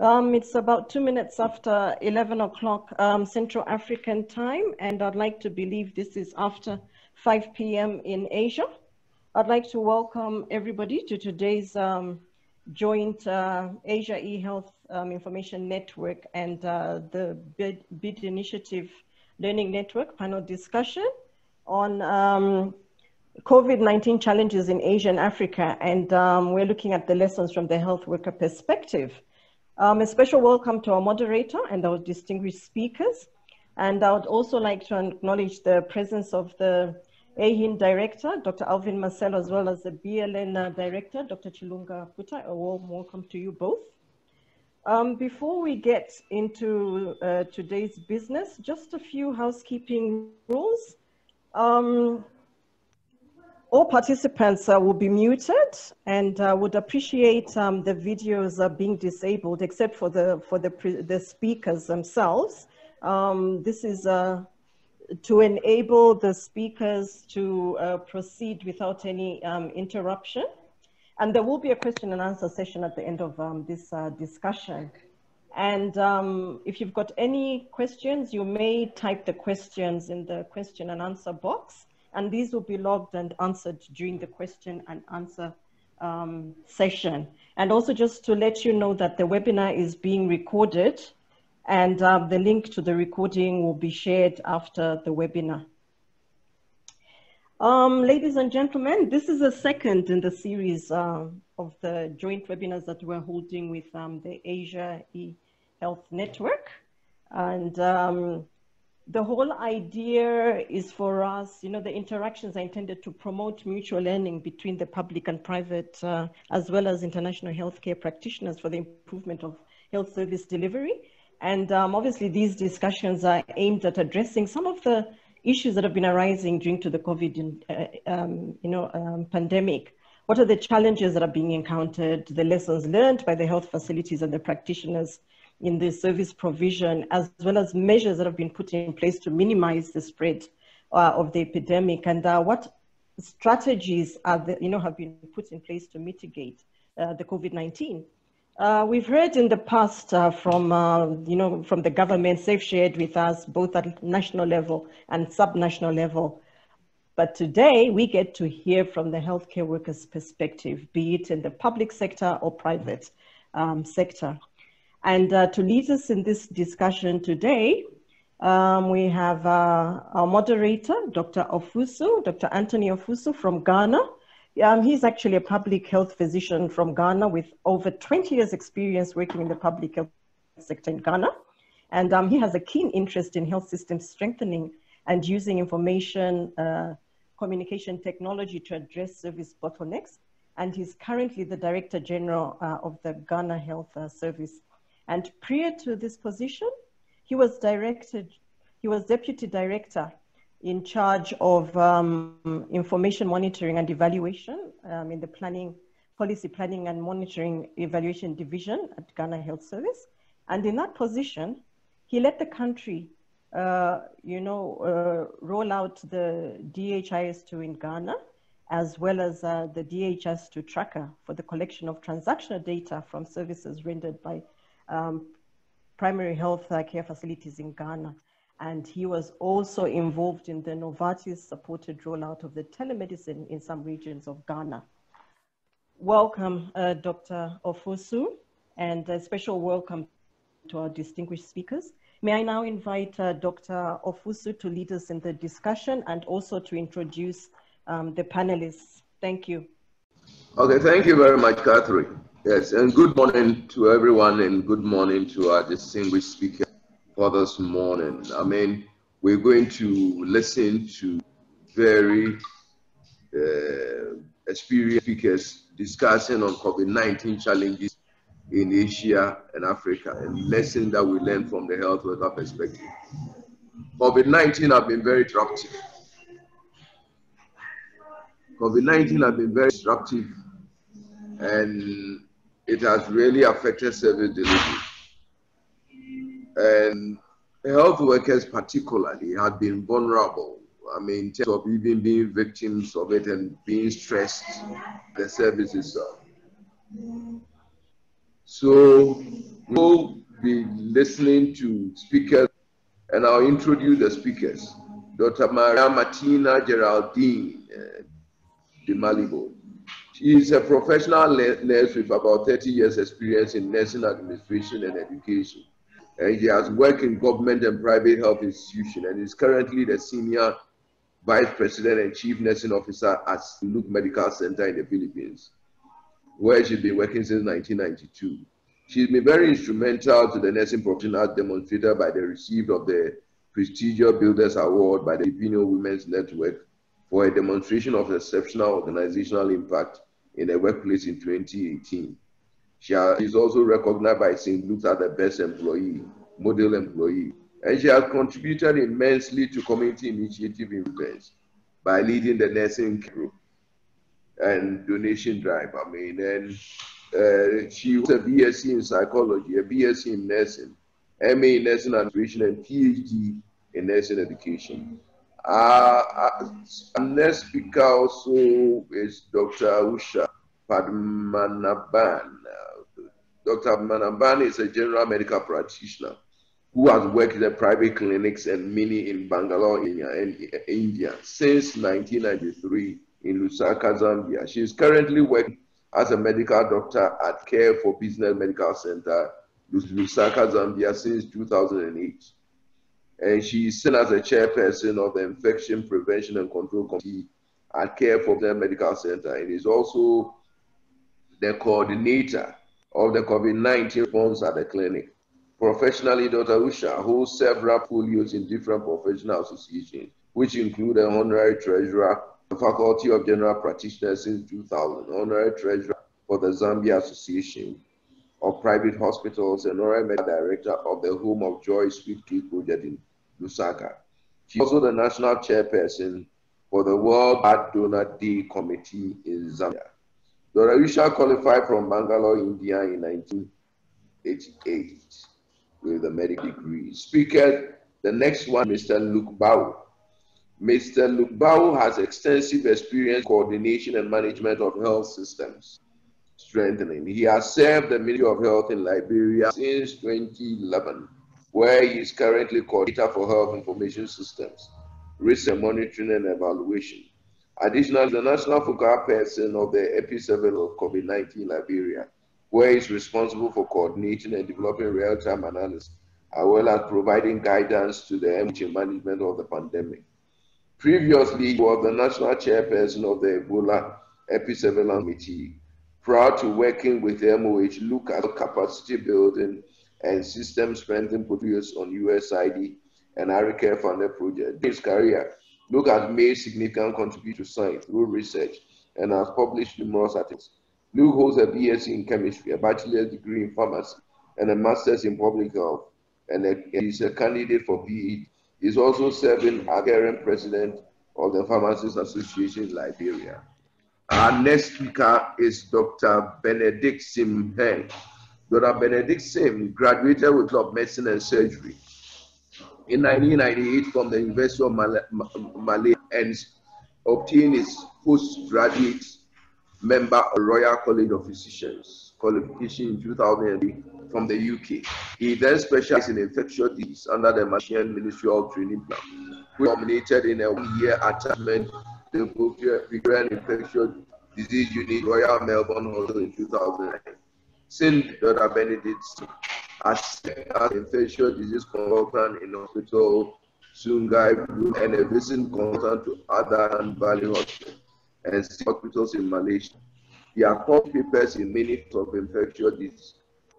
It's about 2 minutes after 11 o'clock Central African time, and I'd like to believe this is after 5 p.m. in Asia. I'd like to welcome everybody to today's joint Asia-eHealth Information Network and the BID Initiative Learning Network panel discussion on COVID-19 challenges in Asia and Africa, and we're looking at the lessons from the health worker perspective. A special welcome to our moderator and our distinguished speakers. And I would also like to acknowledge the presence of the AeHIN Director, Dr. Alvin Marcelo, as well as the BLN Director, Dr. Chilunga Puta. A warm welcome to you both. Before we get into today's business, just a few housekeeping rules. All participants will be muted, and would appreciate the videos being disabled, except for the speakers themselves. This is to enable the speakers to proceed without any interruption. And there will be a question and answer session at the end of this discussion. And if you've got any questions, you may type the questions in the question and answer box, and these will be logged and answered during the question and answer session. And also just to let you know that the webinar is being recorded, and the link to the recording will be shared after the webinar. Ladies and gentlemen, this is the second in the series of the joint webinars that we're holding with the Asia-eHealth Network. And the whole idea is for us, the interactions are intended to promote mutual learning between the public and private, as well as international healthcare practitioners for the improvement of health service delivery. And obviously these discussions are aimed at addressing some of the issues that have been arising during the COVID pandemic. What are the challenges that are being encountered, the lessons learned by the health facilities and the practitioners in the service provision, as well as measures that have been put in place to minimize the spread of the epidemic, and what strategies are have been put in place to mitigate the COVID-19. We've heard in the past from the governments, they've shared with us both at national level and subnational level. But today we get to hear from the healthcare workers' perspective, be it in the public sector or private sector. And to lead us in this discussion today, we have our moderator, Dr. Ofusu, Dr. Anthony Ofusu from Ghana. He's actually a public health physician from Ghana with over 20 years experience working in the public health sector in Ghana. And he has a keen interest in health systems strengthening and using information communication technology to address service bottlenecks. And he's currently the Director General of the Ghana Health Service. And prior to this position, he was Deputy Director in charge of information monitoring and evaluation in the Policy Planning and Monitoring Evaluation Division at Ghana Health Service. And in that position, he led the country, roll out the DHIS2 in Ghana, as well as the DHIS2 tracker for the collection of transactional data from services rendered by primary health care facilities in Ghana. And he was also involved in the Novartis-supported rollout of the telemedicine in some regions of Ghana. Welcome, Dr. Ofusu, and a special welcome to our distinguished speakers. May I now invite Dr. Ofusu to lead us in the discussion and also to introduce the panelists. Thank you. Okay, thank you very much, Catherine. Yes, and good morning to everyone, and good morning to our distinguished speaker for this morning. I mean, we're going to listen to very experienced speakers discussing on COVID-19 challenges in Asia and Africa, and lessons that we learn from the health worker perspective. COVID-19 has been very disruptive. COVID-19 has been very disruptive, and it has really affected service delivery. And health workers particularly have been vulnerable. I mean, in terms of even being victims of it and being stressed, the service itself. So We'll be listening to speakers, and I'll introduce the speakers. Dr. Maria Martina Geraldine de Malibo. She is a professional nurse with about 30 years experience in nursing administration and education. And she has worked in government and private health institutions and is currently the senior vice president and chief nursing officer at Luke Medical Center in the Philippines, where she's been working since 1992. She's been very instrumental to the nursing profession as demonstrated by the receipt of the prestigious Builders Award by the Filipino Women's Network for a demonstration of exceptional organizational impact in the workplace in 2018. She is also recognized by St. Luke's as the best employee, model employee, and she has contributed immensely to community initiative events by leading the nursing group and donation drive. And she was a BSc in psychology, a BSc in nursing, MA in nursing administration, and PhD in nursing education. Our next speaker also is Dr. Usha Padmanabhan. Dr. Padmanabhan is a general medical practitioner who has worked in the private clinics and many in Bangalore, India since 1993 in Lusaka, Zambia. She is currently working as a medical doctor at Care for Business Medical Center, Lusaka, Zambia since 2008. And she is seen as a chairperson of the Infection Prevention and Control Committee at Care for Business Medical Center and is also the coordinator of the COVID-19 response at the clinic. Professionally, Dr. Usha holds several portfolios in different professional associations, which include an honorary treasurer, the Faculty of General Practitioners since 2000, honorary treasurer for the Zambia Association of Private Hospitals, and honorary medical director of the Home of Joy Sweet Cake Project in Lusaka. She is also the national chairperson for the World Blood Donor Day Committee in Zambia. Dr. Usha qualified from Bangalore, India in 1988 with a medical degree. Speaker, the next one, Mr. Luke Bau. Mr. Luke Bau has extensive experience in coordination and management of health systems strengthening. He has served the Ministry of Health in Liberia since 2011, where he is currently coordinator for health information systems, risk and monitoring and evaluation. Additionally, the national focal person of the epicenter of COVID-19 in Liberia, where he is responsible for coordinating and developing real-time analysis, as well as providing guidance to the MOH management of the pandemic. Previously, he was the national chairperson of the Ebola Epicenter Committee, prior to working with the MOH, look at capacity building and system strengthening portfolios on USAID and ARICARE funded projects. In his career, Luke has made significant contributions to science through research and has published numerous articles. Luke holds a BSc in chemistry, a bachelor's degree in pharmacy, and a master's in public health, and is a candidate for PhD. He is also serving as current president of the Pharmacists Association in Liberia. Our next speaker is Dr. Benedict Sim Heng. Dr. Benedict Sim graduated with Law of Medicine and Surgery in 1998 from the University of Malaya and obtained his postgraduate member of Royal College of Physicians qualification in 2003 from the UK. He then specialized in infectious disease under the Malaysian Ministerial Training Plan, which culminated in a one-year attachment to the Victorian Infectious Disease Unit, Royal Melbourne Hospital in 2009. Since Dr. Benedict has served as infectious disease consultant in Hospital Sungai and a visiting consultant to other Valley hospitals and hospitals in Malaysia. He has published papers in many fields of infectious disease,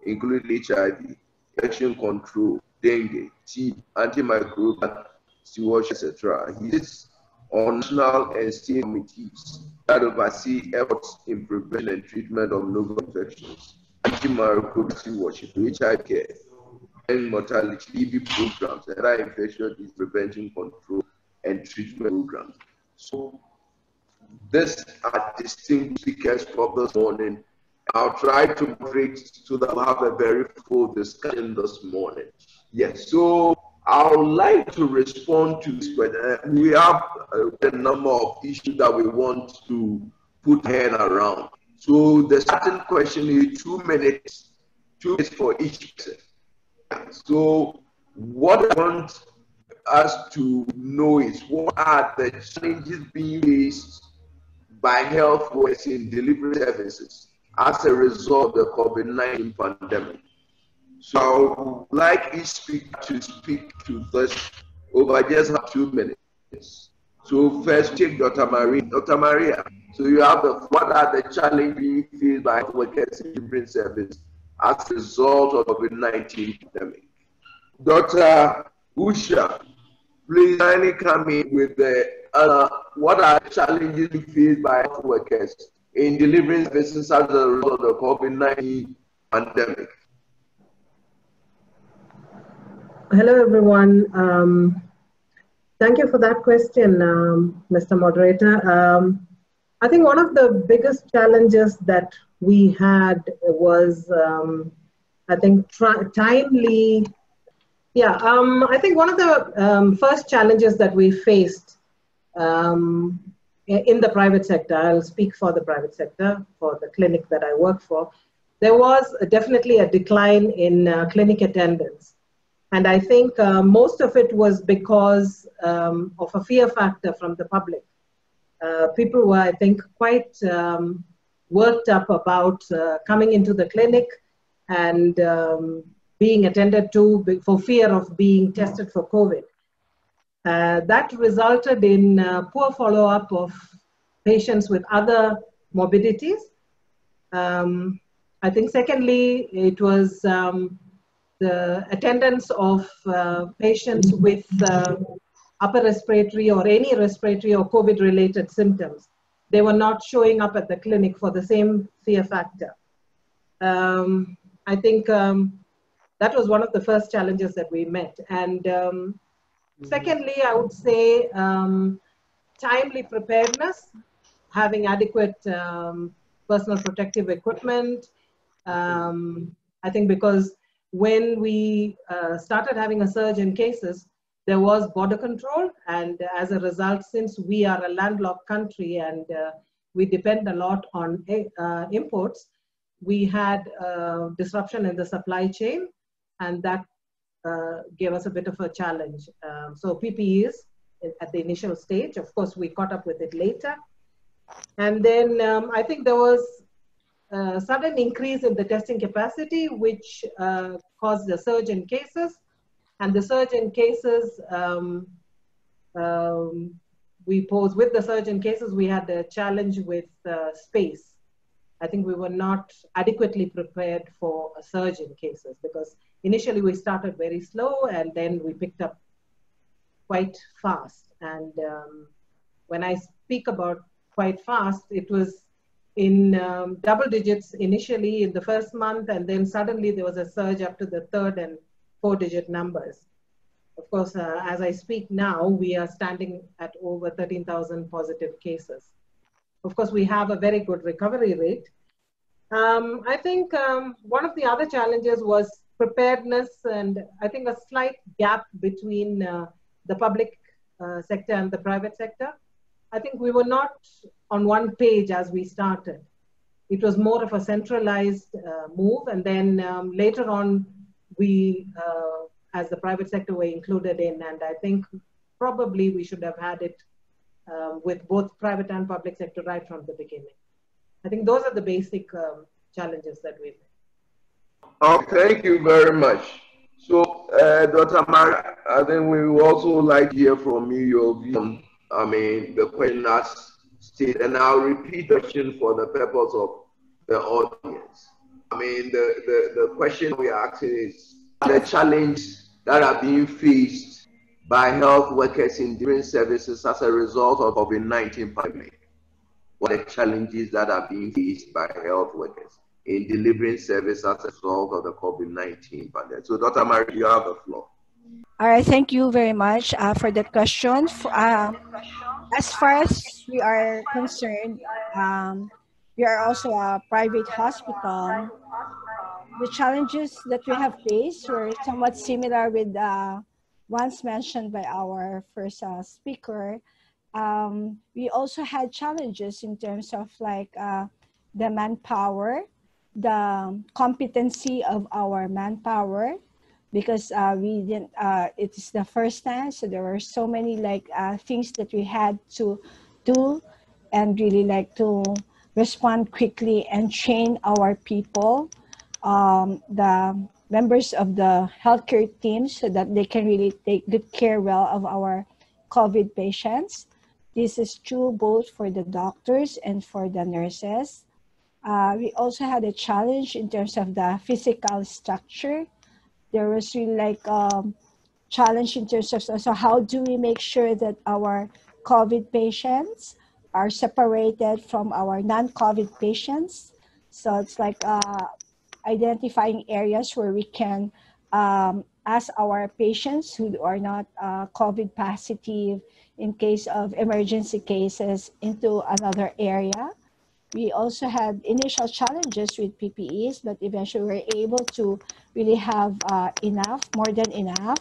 including HIV, infection control, dengue, TB, antimicrobial stewardship, etc. He is on national and state committees that oversee efforts in prevention and treatment of novel infections, antimicrobial stewardship, HIV care, and mortality, TB programs, and other infectious disease prevention, control, and treatment programs. So, these are distinct speakers for this morning. I'll try to break so that we'll have a very full discussion this morning. Yes, so I would like to respond to this, but we have a number of issues that we want to put head around. So the starting question is 2 minutes 2 minutes for each person. So what I want us to know is what are the challenges being faced by health workers in delivery services as a result of the COVID-19 pandemic. So I would like each speaker to speak to us over just 2 minutes. So first take Dr. Maria. Dr. Maria, so you have what are the challenges being faced by health workers in delivery service as a result of the COVID-19 pandemic? Dr. Usha, please kindly come in with the what are the challenges faced by health workers in delivering services as a result of the COVID-19 pandemic? Hello, everyone. Thank you for that question, Mr. Moderator. I think one of the biggest challenges that we had was, I think, timely. Yeah, I think one of the first challenges that we faced in the private sector, I'll speak for the private sector, for the clinic that I work for, there was definitely a decline in clinic attendance. And I think most of it was because of a fear factor from the public. People were, I think, quite worked up about coming into the clinic and being attended to for fear of being tested for COVID. That resulted in poor follow-up of patients with other morbidities. I think secondly, it was the attendance of patients with upper respiratory or any respiratory or COVID-related symptoms. They were not showing up at the clinic for the same fear factor. I think that was one of the first challenges that we met. And secondly, I would say timely preparedness, having adequate personal protective equipment. I think because when we started having a surge in cases, there was border control. And as a result, since we are a landlocked country and we depend a lot on imports, we had disruption in the supply chain, and that gave us a bit of a challenge. So PPEs at the initial stage, of course, we caught up with it later. And then I think there was a sudden increase in the testing capacity, which caused a surge in cases. And the surge in cases, we posed with the surge in cases, we had a challenge with space. I think we were not adequately prepared for a surge in cases because initially we started very slow and then we picked up quite fast. And when I speak about quite fast, it was in double digits initially in the first month, and then suddenly there was a surge up to the 3rd and 4-digit numbers. Of course, as I speak now, we are standing at over 13,000 positive cases. Of course, we have a very good recovery rate. I think one of the other challenges was preparedness, and I think a slight gap between the public sector and the private sector. I think we were not on one page as we started. It was more of a centralized move, and then later on, we, as the private sector, were included in, and I think probably we should have had it with both private and public sector right from the beginning. I think those are the basic challenges that we've had. Oh, thank you very much. So, Dr. Maria, I think we would also like to hear from you your view on, the question as stated, and I'll repeat the question for the purpose of the audience. The question we are asking is the challenges that are being faced by health workers in different services as a result of COVID-19 pandemic. What are the challenges that are being faced by health workers in delivering service as a result of the COVID-19 pandemic? So, Dr. Maria, you have the floor. All right, thank you very much for that question. As far as we are concerned, we are also a private hospital. The challenges that we have faced were somewhat similar with ones mentioned by our first speaker. We also had challenges in terms of like the manpower. the competency of our manpower, because we didn't, it is the first time, so there were so many like things that we had to do, and really like to respond quickly and train our people, the members of the healthcare team, so that they can really take good care well of our COVID patients. This is true both for the doctors and for the nurses. We also had a challenge in terms of the physical structure. There was really like challenge in terms of, so how do we make sure that our COVID patients are separated from our non-COVID patients? So it's like identifying areas where we can ask our patients who are not COVID positive in case of emergency cases into another area. We also had initial challenges with PPEs, but eventually we were able to really have enough, more than enough.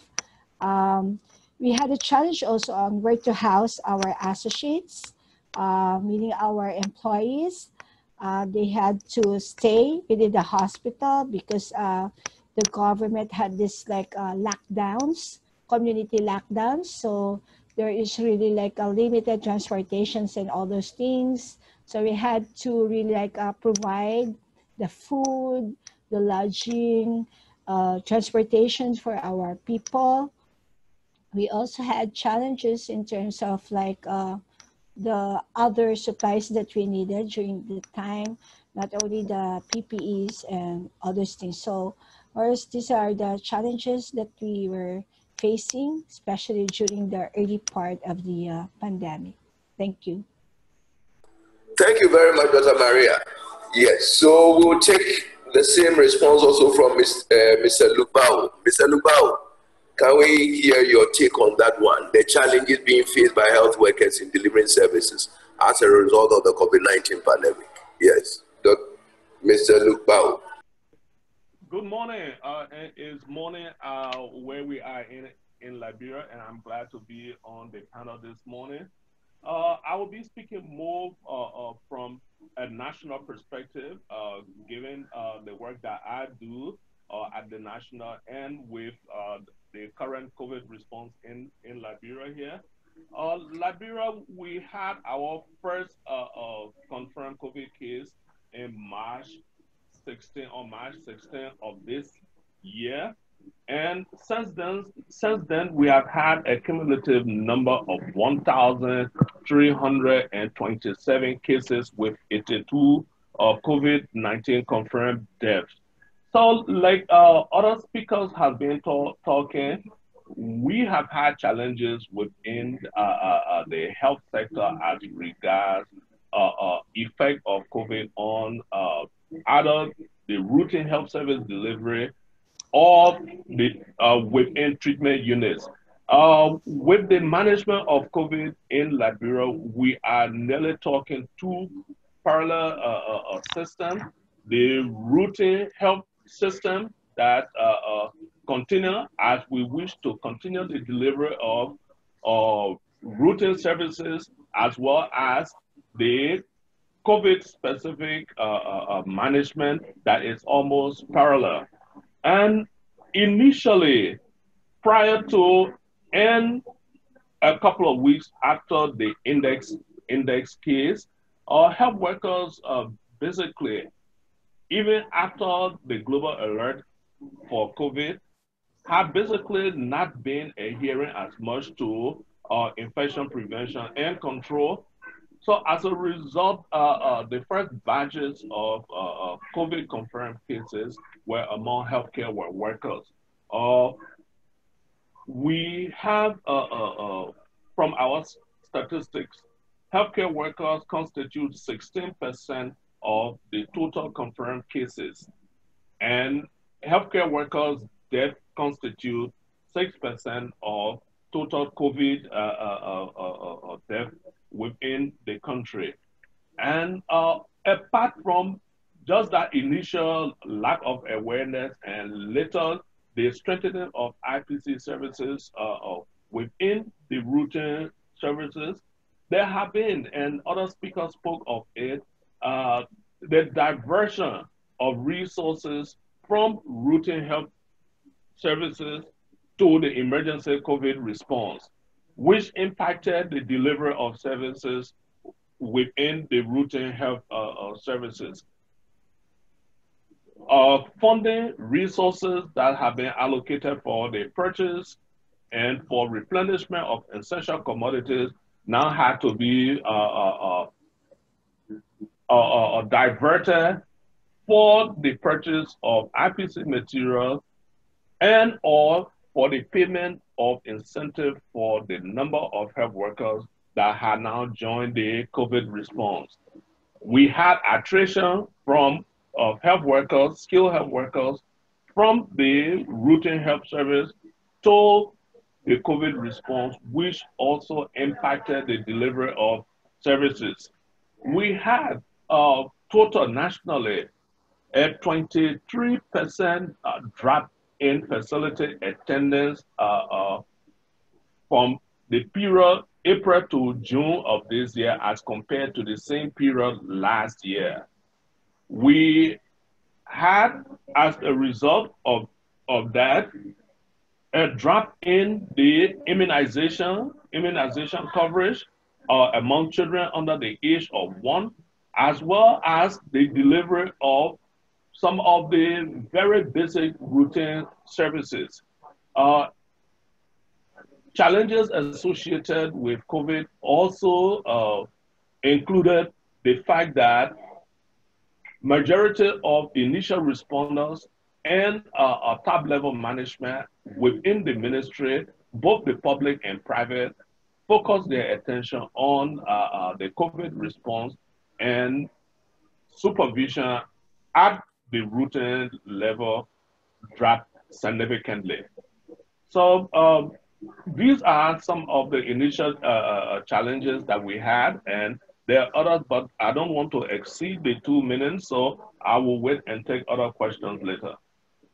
We had a challenge also on where to house our associates, meaning our employees. They had to stay within the hospital because the government had this like lockdowns, community lockdowns. So there is really like a limited transportations and all those things. So we had to really like provide the food, the lodging, transportation for our people. We also had challenges in terms of like the other supplies that we needed during the time, not only the PPEs and other things. So, whereas these are the challenges that we were facing, especially during the early part of the pandemic. Thank you. Thank you very much, Dr. Maria. Yes, so we'll take the same response also from Mr. Lubao. Mr. Lubao, can we hear your take on that one? The challenges being faced by health workers in delivering services as a result of the COVID-19 pandemic. Yes, Mr. Lubao. Good morning. It's morning where we are in Liberia, and I'm glad to be on the panel this morning. I will be speaking more from a national perspective, given the work that I do at the national and with the current COVID response in Liberia here. Liberia, we had our first confirmed COVID case in March 16 of this year. And since then, we have had a cumulative number of 1,327 cases with 82 COVID-19 confirmed deaths. So, like other speakers have been talking, we have had challenges within the health sector as regards effect of COVID on either the routine health service delivery or the within treatment units. With the management of COVID in Liberia, we are nearly talking two parallel systems. The routine health system that continue as we wish to continue the delivery of routine services, as well as the COVID-specific management that is almost parallel. And initially, prior to and a couple of weeks after the index case, our health workers basically, even after the global alert for COVID, have basically not been adhering as much to infection prevention and control. So as a result, the first batches of COVID confirmed cases were among healthcare workers. We have, from our statistics, healthcare workers constitute 16% of the total confirmed cases, and healthcare workers' death constitute 6% of total COVID death within the country. And apart from just that initial lack of awareness and later the strengthening of IPC services within the routine services, there have been, and other speakers spoke of it, the diversion of resources from routine health services to the emergency COVID response, which impacted the delivery of services within the routine health services. Funding resources that have been allocated for the purchase and for replenishment of essential commodities now had to be diverted for the purchase of IPC materials and or for the payment of incentive for the number of health workers that had now joined the COVID response. We had attrition from health workers, skilled health workers, from the routine health service to the COVID response, which also impacted the delivery of services. We had total nationally a 23% drop in facility attendance from the period April to June of this year as compared to the same period last year. We had, as a result of that, a drop in the immunization coverage among children under the age of 1, as well as the delivery of some of the very basic routine services. Challenges associated with COVID also included the fact that majority of initial responders and top-level management within the ministry, both the public and private, focused their attention on the COVID response and supervision at the routine level dropped significantly. So these are some of the initial challenges that we had, and there are others, but I don't want to exceed the 2 minutes, so I will wait and take other questions later.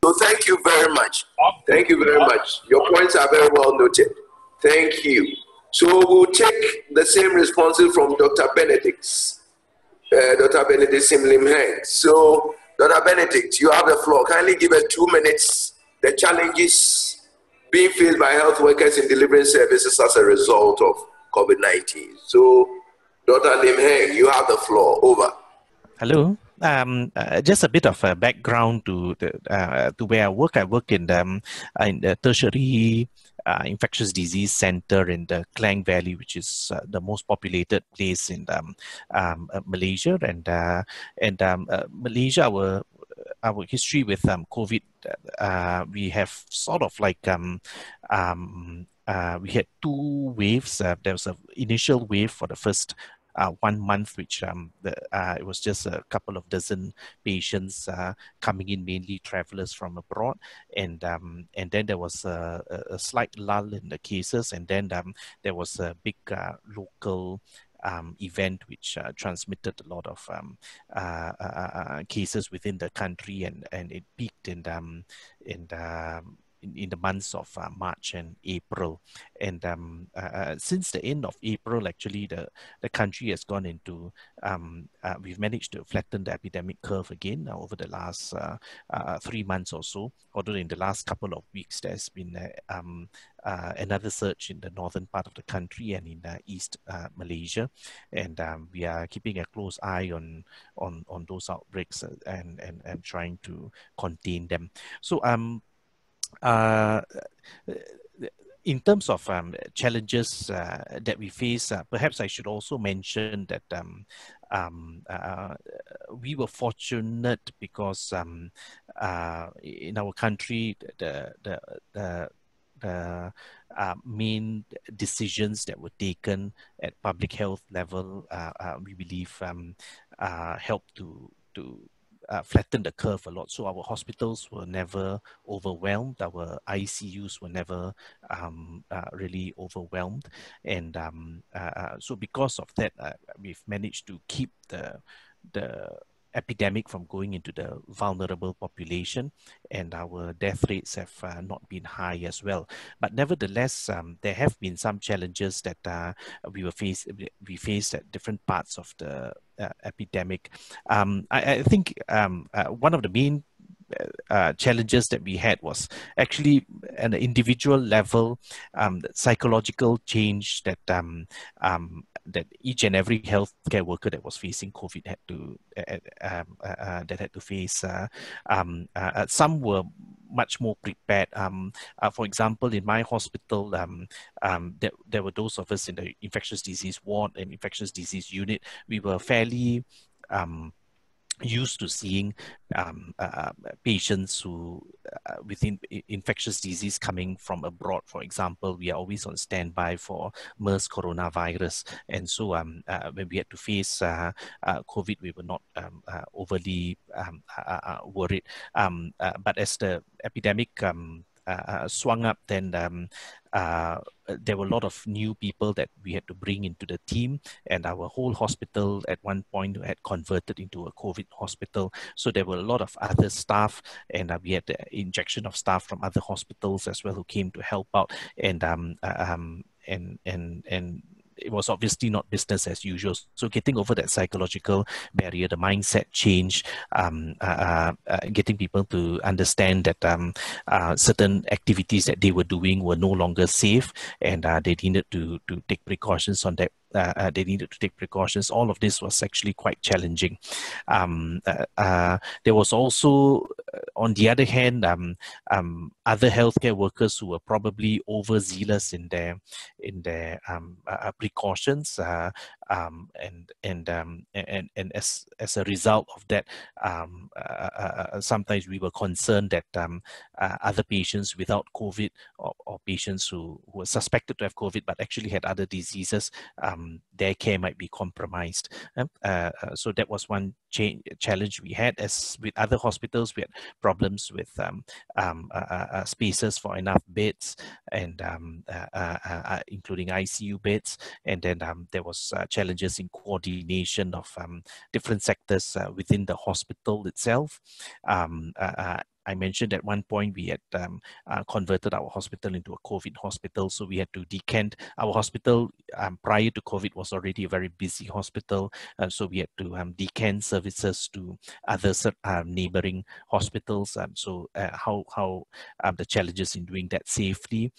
So thank you very much. Thank you very much. Your points are very well noted. Thank you. So we'll take the same responses from Dr. Benedict. Dr. Benedict Simlim-Heng. So, Dr. Benedict, you have the floor. Kindly give us 2 minutes, the challenges being faced by health workers in delivering services as a result of COVID-19. So, Dr. Lim-Heng, you have the floor. Over. Hello. Just a bit of a background to where I work. I work in the tertiary infectious disease center in the Klang Valley, which is the most populated place in Malaysia. And Malaysia, our history with COVID, we have sort of like we had 2 waves. There was an initial wave for the first 1 month, which it was just a couple of dozen patients coming in, mainly travelers from abroad, and then there was a slight lull in the cases, and then there was a big local event which transmitted a lot of cases within the country, and it peaked in the months of March and April. And since the end of April, actually, the country has gone into, we've managed to flatten the epidemic curve again over the last 3 months or so, although in the last couple of weeks, there's been another surge in the northern part of the country and in East Malaysia. And we are keeping a close eye on those outbreaks and trying to contain them. So, in terms of challenges that we face, perhaps I should also mention that we were fortunate because in our country, the main decisions that were taken at public health level, we believe helped to flatten the curve a lot. So our hospitals were never overwhelmed. Our ICUs were never really overwhelmed. And so because of that, we've managed to keep the epidemic from going into the vulnerable population, and our death rates have not been high as well. But nevertheless, there have been some challenges that we faced at different parts of the epidemic. I think one of the main challenges that we had was actually at an individual level, the psychological change that that each and every healthcare worker that was facing COVID had to that had to face. Some were much more prepared. For example, in my hospital, there were those of us in the infectious disease ward and infectious disease unit. We were fairly used to seeing patients who within infectious disease coming from abroad. For example, we are always on standby for MERS coronavirus, and so when we had to face COVID, we were not overly worried. But as the epidemic swung up, then there were a lot of new people that we had to bring into the team, and our whole hospital at one point had converted into a COVID hospital. So there were a lot of other staff, and we had the injection of staff from other hospitals as well who came to help out, and it was obviously not business as usual. So getting over that psychological barrier, the mindset change, getting people to understand that certain activities that they were doing were no longer safe, and they needed to take precautions on that. They needed to take precautions. All of this was actually quite challenging. There was also, on the other hand, other healthcare workers who were probably overzealous in their precautions, and as a result of that, sometimes we were concerned that other patients without COVID, or patients who were suspected to have COVID but actually had other diseases, their care might be compromised. So that was one challenge we had. As with other hospitals, we had problems with spaces for enough beds, and including ICU beds, and then there was challenges in coordination of different sectors within the hospital itself. I mentioned at one point we had converted our hospital into a COVID hospital, so we had to decant. Our hospital prior to COVID was already a very busy hospital, so we had to decant services to other neighboring hospitals. So how the challenges in doing that safely.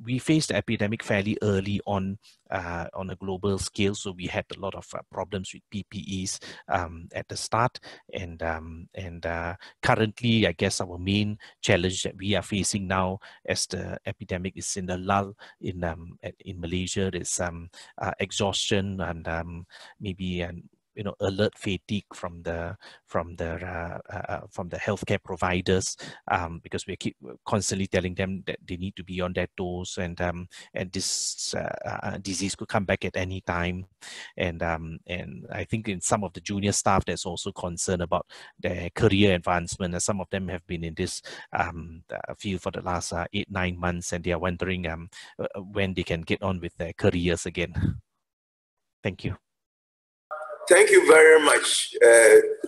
We faced the epidemic fairly early on a global scale, so we had a lot of problems with PPEs at the start, and currently, I guess our main challenge that we are facing now, as the epidemic is in the lull in Malaysia, is exhaustion and maybe alert fatigue from the healthcare providers, because we keep constantly telling them that they need to be on their toes, and this disease could come back at any time, and I think in some of the junior staff there's also concern about their career advancement, as some of them have been in this field for the last 8-9 months, and they are wondering when they can get on with their careers again. Thank you. Thank you very much,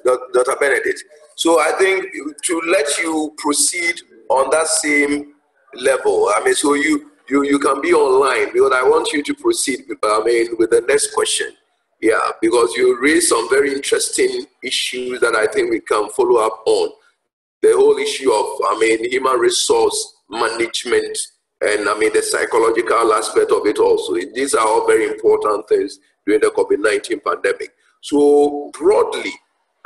Dr. Benedict. So I think to let you proceed on that same level, I mean, so you can be online, because I want you to proceed with the next question. Yeah, because you raised some very interesting issues that I think we can follow up on. The whole issue of, human resource management, and the psychological aspect of it also. These are all very important things during the COVID-19 pandemic. So broadly,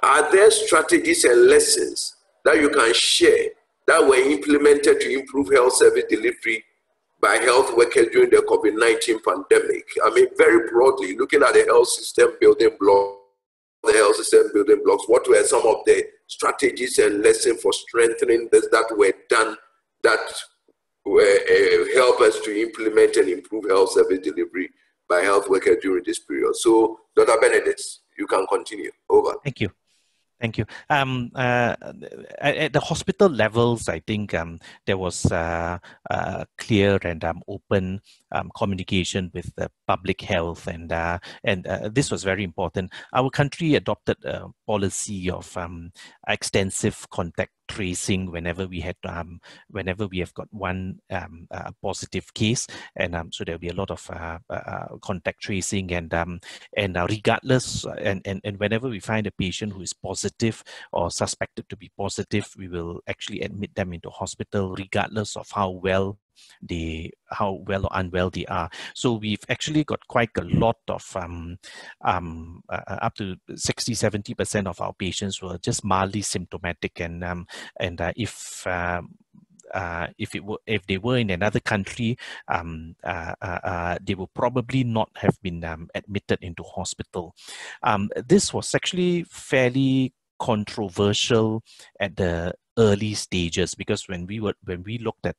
are there strategies and lessons that you can share that were implemented to improve health service delivery by health workers during the COVID-19 pandemic? Very broadly, looking at the health system building blocks, what were some of the strategies and lessons for strengthening this that were done that help us to implement and improve health service delivery by health workers during this period? So, Dr. Benedict, you can continue. Over. Thank you. Thank you. At the hospital levels, I think there was clear and open communication with the public health, and this was very important. Our country adopted a policy of extensive contact tracing whenever we have got one positive case, and so there'll be a lot of contact tracing, and regardless, and whenever we find a patient who is positive or suspected to be positive, we will actually admit them into hospital regardless of how well or unwell they are. So we've actually got quite a lot of up to 60-70% of our patients were just mildly symptomatic, and if they were in another country, they will probably not have been admitted into hospital. This was actually fairly controversial at the early stages, because when we looked at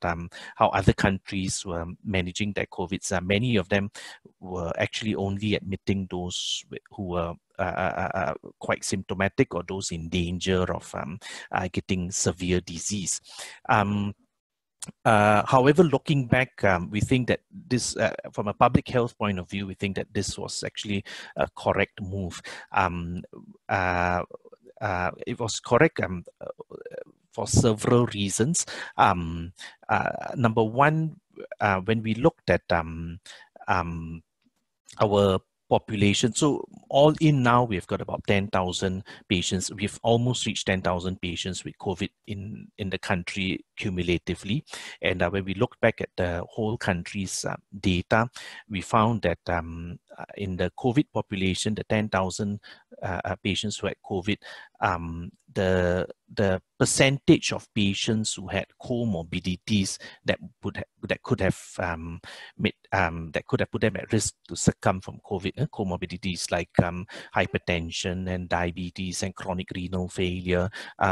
how other countries were managing their COVID, many of them were actually only admitting those who were quite symptomatic or those in danger of getting severe disease. However, looking back, we think that this, from a public health point of view, we think that this was actually a correct move. It was correct for several reasons. Number one, when we looked at our population, so all in now we've got about 10,000 patients. We've almost reached 10,000 patients with COVID in the country cumulatively. And when we looked back at the whole country's data, we found that in the COVID population, the 10,000 patients who had COVID, the percentage of patients who had comorbidities that could have put them at risk to succumb from COVID, comorbidities like hypertension and diabetes and chronic renal failure,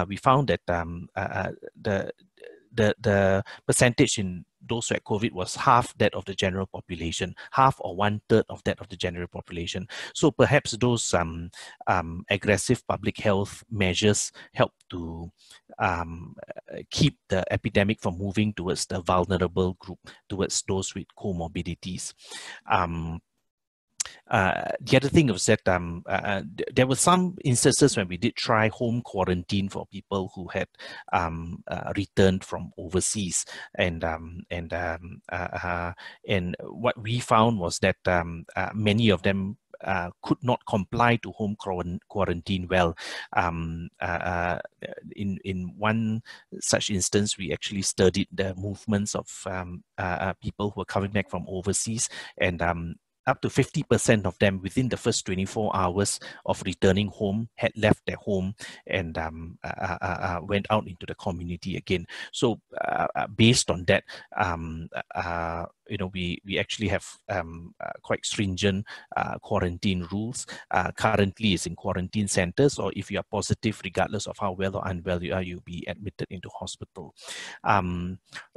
we found that the percentage in those who had COVID was half that of the general population, half or 1/3 of that of the general population. So perhaps those aggressive public health measures help to keep the epidemic from moving towards the vulnerable group, towards those with comorbidities. The other thing was that there were some instances when we did try home quarantine for people who had returned from overseas, and what we found was that many of them could not comply to home quarantine well. In one such instance, we actually studied the movements of people who were coming back from overseas, and up to 50% of them within the first 24 hours of returning home had left their home and went out into the community again. So based on that, we actually have quite stringent quarantine rules. Currently, it's in quarantine centers, or if you are positive, regardless of how well or unwell you are, you'll be admitted into hospital.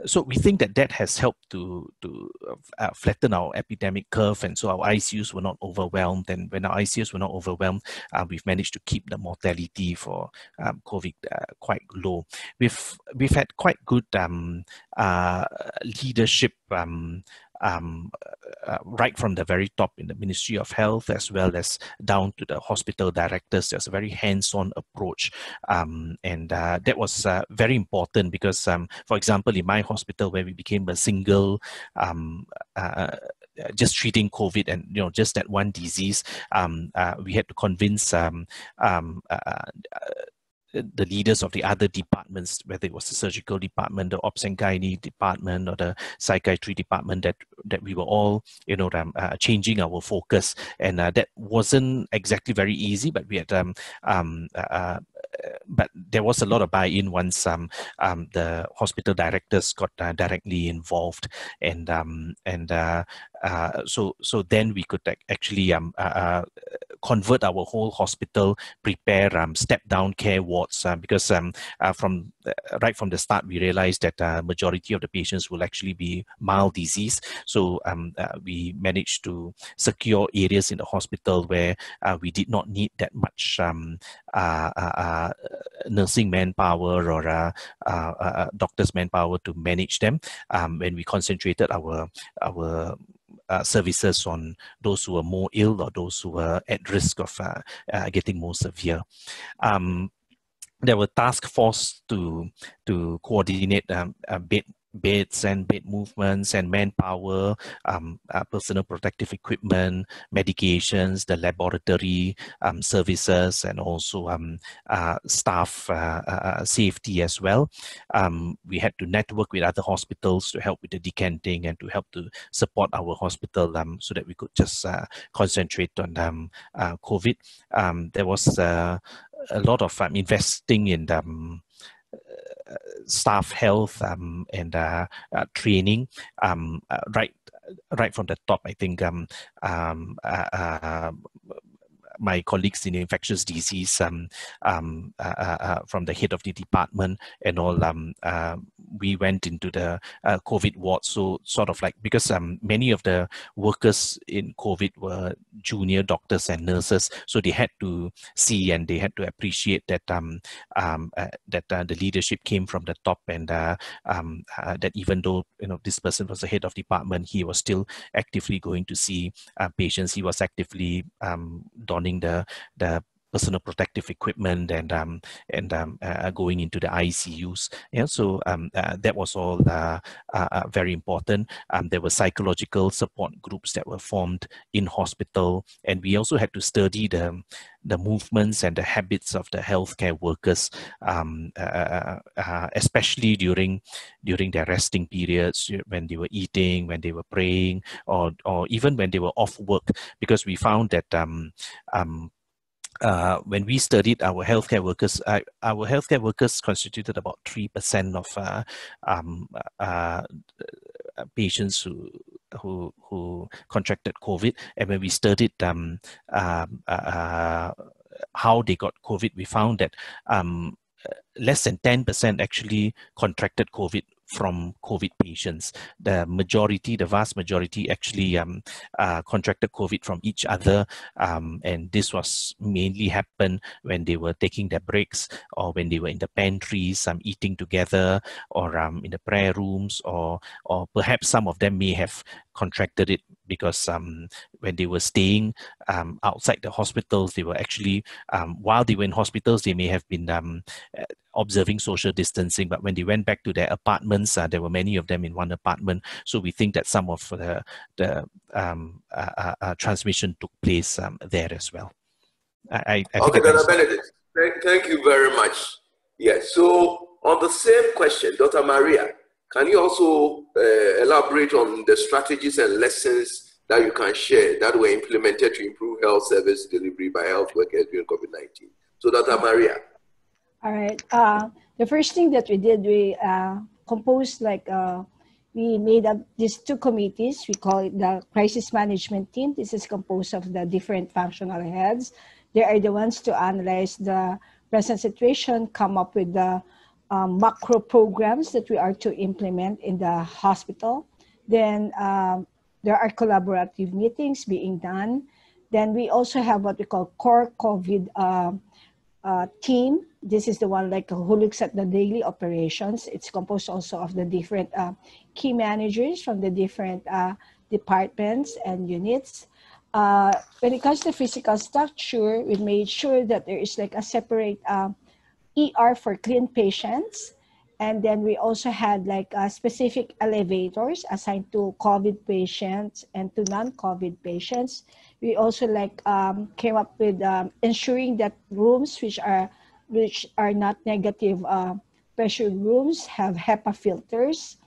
So we think that has helped to flatten our epidemic curve, and so our ICUs were not overwhelmed. And when our ICUs were not overwhelmed, we've managed to keep the mortality for COVID quite low. We've had quite good leadership right from the very top in the Ministry of Health, as well as down to the hospital directors. There's a very hands-on approach, and that was very important because, for example, in my hospital, where we became a single just treating COVID and just that one disease, we had to convince the leaders of the other departments, whether it was the surgical department, the ops and gynae department, or the psychiatry department, that we were all, changing our focus, and that wasn't exactly very easy. But we had, but there was a lot of buy-in once the hospital directors got directly involved, and so then we could actually convert our whole hospital, prepare step-down care wards, because right from the start we realized that majority of the patients will actually be mild disease. So we managed to secure areas in the hospital where we did not need that much nursing manpower or doctors manpower to manage them, when we concentrated our services on those who were more ill or those who were at risk of getting more severe. there were task force to coordinate beds and bed movements and manpower, personal protective equipment, medications, the laboratory services, and also staff safety as well. We had to network with other hospitals to help with the decanting and to help to support our hospital so that we could just concentrate on COVID. There was a lot of investing in staff health and training right from the top. I think my colleagues in infectious disease from the head of the department and all, we went into the COVID ward. So sort of like, because many of the workers in COVID were junior doctors and nurses, so they had to see and they had to appreciate that the leadership came from the top, and that even though this person was the head of department, he was still actively going to see patients. He was actively donning the personal protective equipment and going into the ICUs. Yeah, so that was all very important. There were psychological support groups that were formed in hospital, and we also had to study the movements and the habits of the healthcare workers, especially during their resting periods, when they were eating, when they were praying, or even when they were off work, because we found that when we studied our healthcare workers constituted about 3% of patients who contracted COVID. And when we studied how they got COVID, we found that less than 10% actually contracted COVID from COVID patients. The vast majority actually contracted COVID from each other, and this was mainly happened when they were taking their breaks, or when they were in the pantries, eating together, or in the prayer rooms, or perhaps some of them may have contracted it because when they were staying outside the hospitals, they were actually, while they were in hospitals, they may have been observing social distancing, but when they went back to their apartments, there were many of them in one apartment. So we think that some of the transmission took place there as well. I okay, Dr. Benedict, thank you very much. Yes, so on the same question, Dr. Maria, can you also elaborate on the strategies and lessons that you can share that were implemented to improve health service delivery by health workers during COVID-19? So Dr. Maria. All right. The first thing that we did, we composed we made up these two committees. We call it the crisis management team. This is composed of the different functional heads. They are the ones to analyze the present situation, come up with the macro programs that we are to implement in the hospital. Then there are collaborative meetings being done. Then we also have what we call core COVID team. This is the one who looks at the daily operations. It's composed also of the different key managers from the different departments and units. When it comes to physical structure, we made sure that there is a separate ER for clean patients. And then we also had specific elevators assigned to COVID patients and to non-COVID patients. We also came up with ensuring that rooms which are not negative pressure rooms have HEPA filters.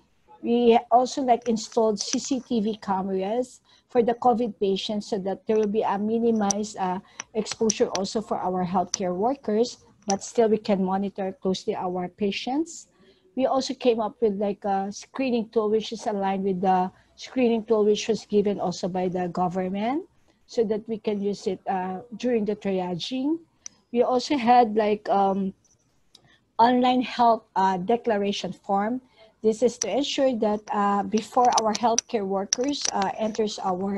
We also installed CCTV cameras for the COVID patients so that there will be a minimized exposure also for our healthcare workers, but still we can monitor closely our patients. We also came up with a screening tool which is aligned with the screening tool which was given also by the government, so that we can use it during the triaging. We also had online health declaration form. This is to ensure that before our healthcare workers enters our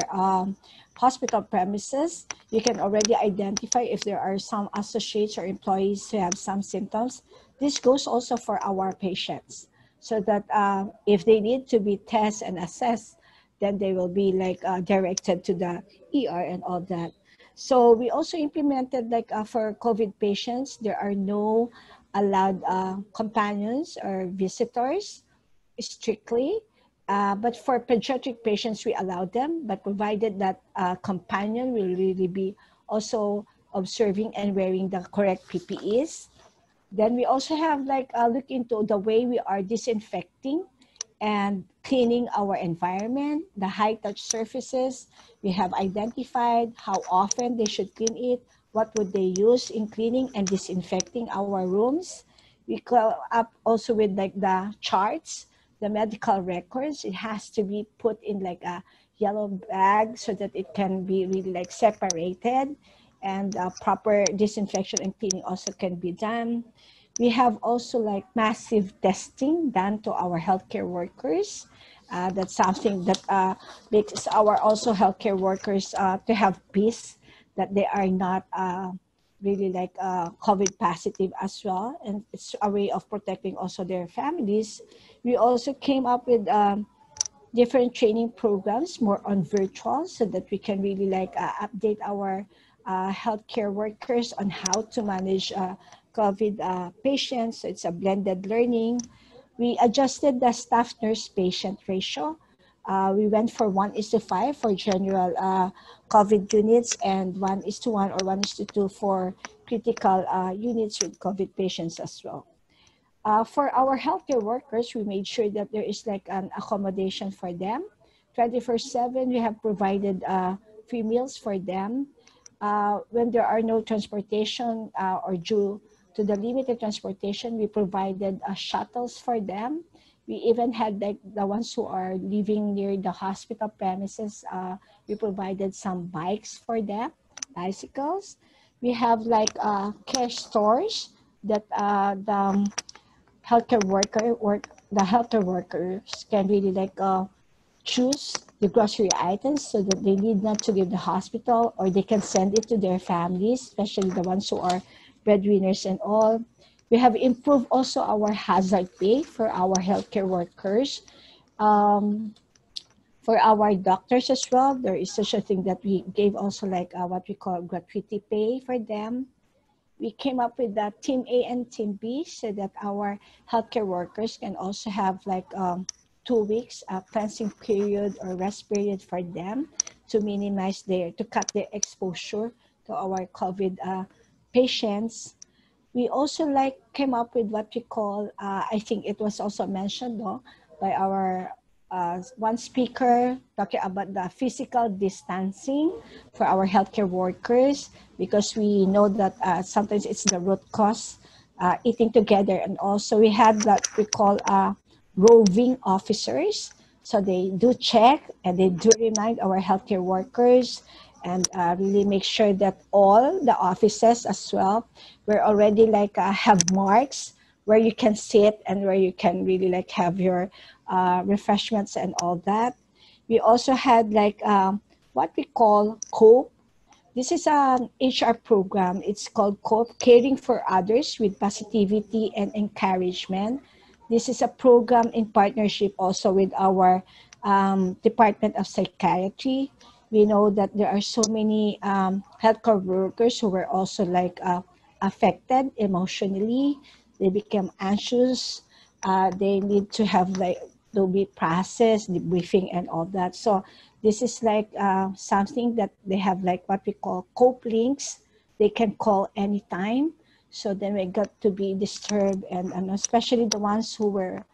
hospital premises, you can already identify if there are some associates or employees who have some symptoms. This goes also for our patients, so that if they need to be tested and assessed, then they will be directed to the ER and all that. So we also implemented for COVID patients, there are no allowed companions or visitors strictly. But for pediatric patients, we allow them, but provided that companion will really be also observing and wearing the correct PPEs. Then we also have like look into the way we are disinfecting and cleaning our environment, the high-touch surfaces. We have identified how often they should clean it, what would they use in cleaning and disinfecting our rooms. We go up also with like the charts, the medical records. It has to be put in like a yellow bag so that it can be really like separated, and proper disinfection and cleaning also can be done. We have also like massive testing done to our healthcare workers. That's something that makes our also healthcare workers to have peace that they are not really like COVID positive as well. And it's a way of protecting also their families. We also came up with different training programs more on virtual so that we can really like update our healthcare workers on how to manage COVID patients. So it's a blended learning. We adjusted the staff nurse patient ratio. We went for 1:5 for general COVID units and 1:1 or 1:2 for critical units with COVID patients as well. For our healthcare workers, we made sure that there is like an accommodation for them. 24/7, we have provided free meals for them. When there are no transportation or due to the limited transportation, we provided shuttles for them. We even had like the ones who are living near the hospital premises, we provided some bikes for them, bicycles. We have like cash stores that the healthcare workers can really like choose the grocery items so that they need not to leave the hospital, or they can send it to their families, especially the ones who are breadwinners and all. We have improved also our hazard pay for our healthcare workers. For our doctors as well, there is such a thing that we gave also like what we call gratuity pay for them. We came up with the Team A and Team B so that our healthcare workers can also have like 2 weeks cleansing period or rest period for them to minimize to cut their exposure to our COVID patients. We also like came up with what we call, I think it was also mentioned by our one speaker talking about the physical distancing for our healthcare workers, because we know that sometimes it's the root cause, eating together. And also we had what we call roving officers. So they do check and they do remind our healthcare workers and really make sure that all the offices as well, we're already like have marks where you can sit and where you can really like have your refreshments and all that. We also had like what we call COPE. This is an HR program. It's called COPE, Caring for Others with Positivity and Encouragement. This is a program in partnership also with our Department of Psychiatry. We know that there are so many healthcare workers who were also like affected emotionally. They become anxious. They need to have like to be processed, the briefing and all that. So this is like something that they have like what we call COPE links. They can call anytime. So then we got to be disturbed, and especially the ones who were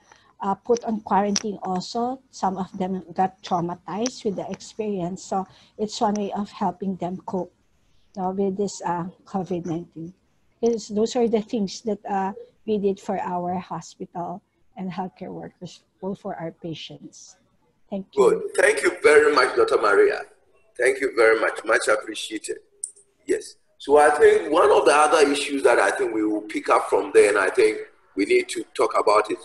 put on quarantine also. Some of them got traumatized with the experience. So it's one way of helping them cope with this COVID-19. Those are the things that we did for our hospital and healthcare workers, both for our patients. Thank you. Good. Thank you very much, Dr. Maria. Thank you very much. Much appreciated. Yes. So I think one of the other issues that I think we will pick up from there, and I think we need to talk about it,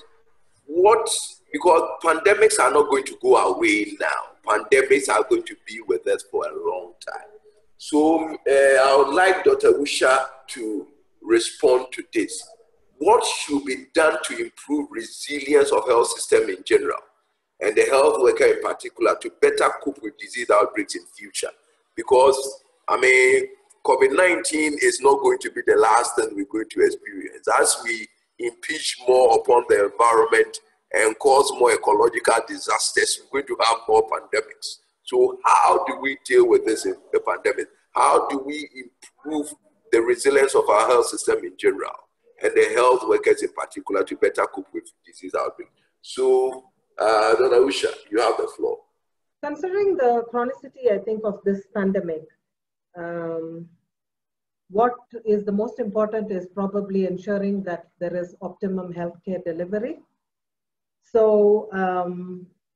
because pandemics are not going to go away now. Pandemics are going to be with us for a long time. So I would like Dr. Usha to respond to this. What should be done to improve resilience of health system in general, and the health worker in particular, to better cope with disease outbreaks in future? Because, I mean, COVID-19 is not going to be the last thing we're going to experience. As we impinge more upon the environment and cause more ecological disasters, we're going to have more pandemics. So how do we deal with this in the pandemic? How do we improve the resilience of our health system in general and the health workers in particular to better cope with disease outbreak? So, Dr. Usha, you have the floor. Considering the chronicity, I think, of this pandemic, what is the most important is probably ensuring that there is optimum healthcare delivery. So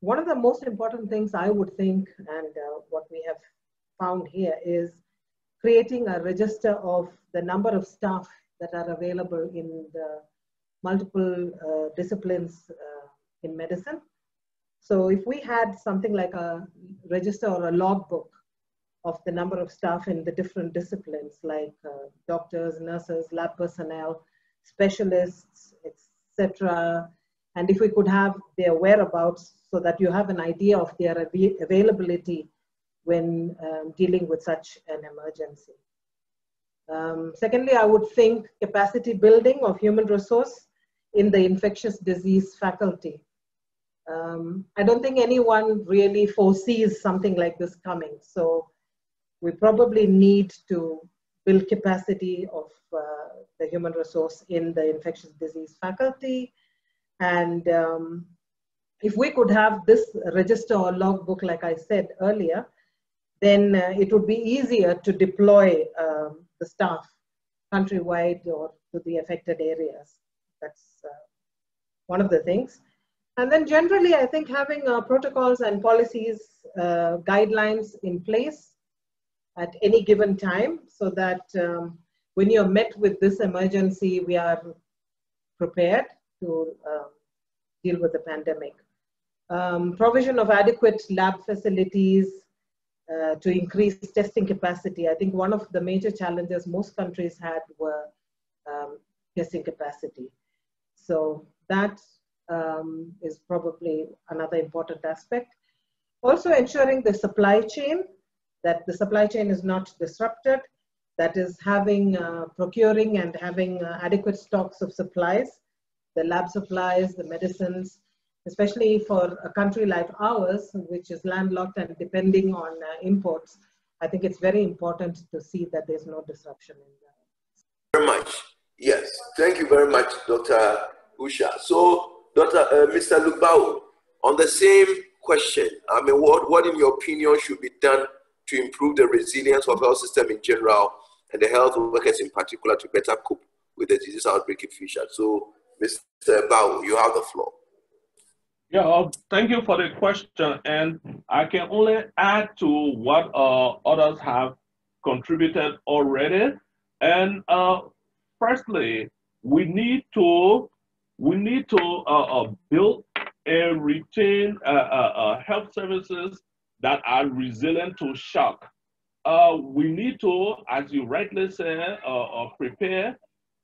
one of the most important things I would think, and what we have found here, is creating a register of the number of staff that are available in the multiple disciplines in medicine. So if we had something like a register or a logbook of the number of staff in the different disciplines, like doctors, nurses, lab personnel, specialists, etc., and if we could have their whereabouts so that you have an idea of their availability when dealing with such an emergency. Secondly, I would think capacity building of human resource in the infectious disease faculty. I don't think anyone really foresees something like this coming. So we probably need to build capacity of the human resource in the infectious disease faculty. And if we could have this register or logbook, like I said earlier, then it would be easier to deploy the staff countrywide or to the affected areas. That's one of the things. And then generally, I think having protocols and policies, guidelines in place at any given time, so that when you're met with this emergency, we are prepared to deal with the pandemic. Provision of adequate lab facilities to increase testing capacity. I think one of the major challenges most countries had were testing capacity. So that is probably another important aspect. Also ensuring the supply chain, that the supply chain is not disrupted, that is having, procuring and having adequate stocks of supplies, the lab supplies, the medicines, especially for a country like ours, which is landlocked and depending on imports. I think it's very important to see that there's no disruption in that. Very much. Yes, thank you very much, Dr. Usha. So, Mr. Lubao, on the same question, I mean, what in your opinion should be done to improve the resilience of health system in general and the health workers in particular to better cope with the disease outbreak in future? So, Mr. Bao, you have the floor. Yeah, thank you for the question. And I can only add to what others have contributed already. And firstly, we need to build and retain health services that are resilient to shock. We need to, as you rightly said, prepare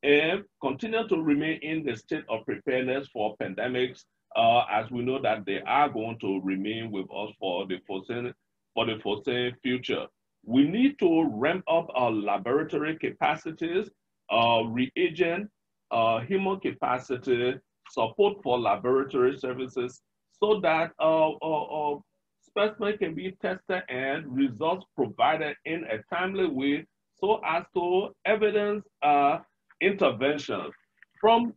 and continue to remain in the state of preparedness for pandemics, as we know that they are going to remain with us for the foreseeable future. We need to ramp up our laboratory capacities, reagent, human capacity, support for laboratory services, so that specimens can be tested and results provided in a timely way, so as to evidence interventions from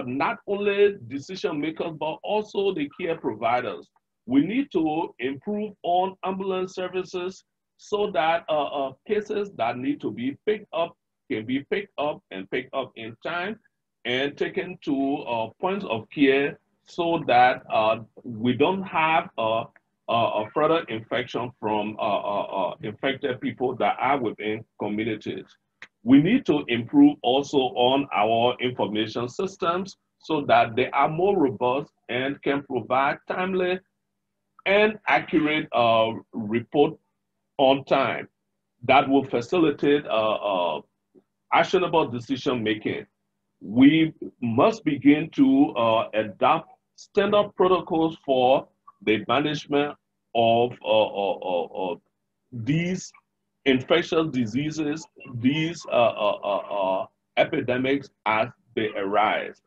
not only decision makers, but also the care providers. We need to improve on ambulance services so that cases that need to be picked up can be picked up in time and taken to points of care, so that we don't have a further infection from infected people that are within communities. We need to improve also on our information systems so that they are more robust and can provide timely and accurate report on time that will facilitate actionable decision making. We must begin to adopt standard protocols for the management of these infectious diseases, these epidemics as they arise.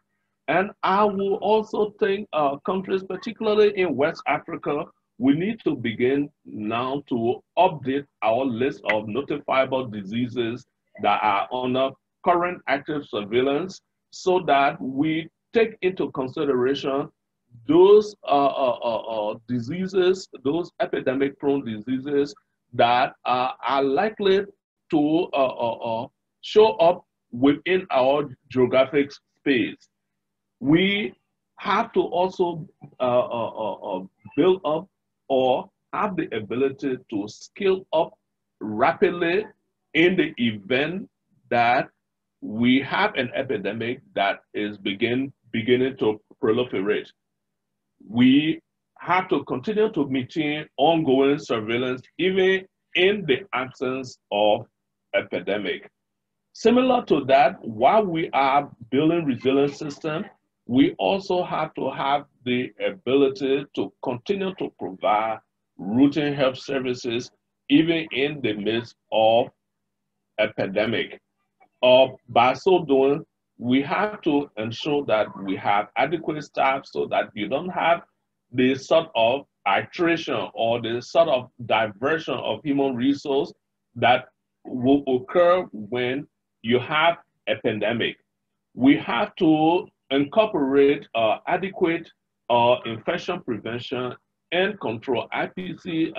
And I will also think countries, particularly in West Africa, we need to begin now to update our list of notifiable diseases that are under current active surveillance so that we take into consideration those diseases, those epidemic-prone diseases that are likely to show up within our geographic space. We have to also build up or have the ability to scale up rapidly in the event that we have an epidemic that is beginning to proliferate. We have to continue to maintain ongoing surveillance even in the absence of epidemic. Similar to that, while we are building resilient systems, we also have to have the ability to continue to provide routine health services even in the midst of epidemic. By so doing, we have to ensure that we have adequate staff so that you don't have the sort of attrition or the sort of diversion of human resource that will occur when you have a pandemic. We have to incorporate adequate infection prevention and control, IPC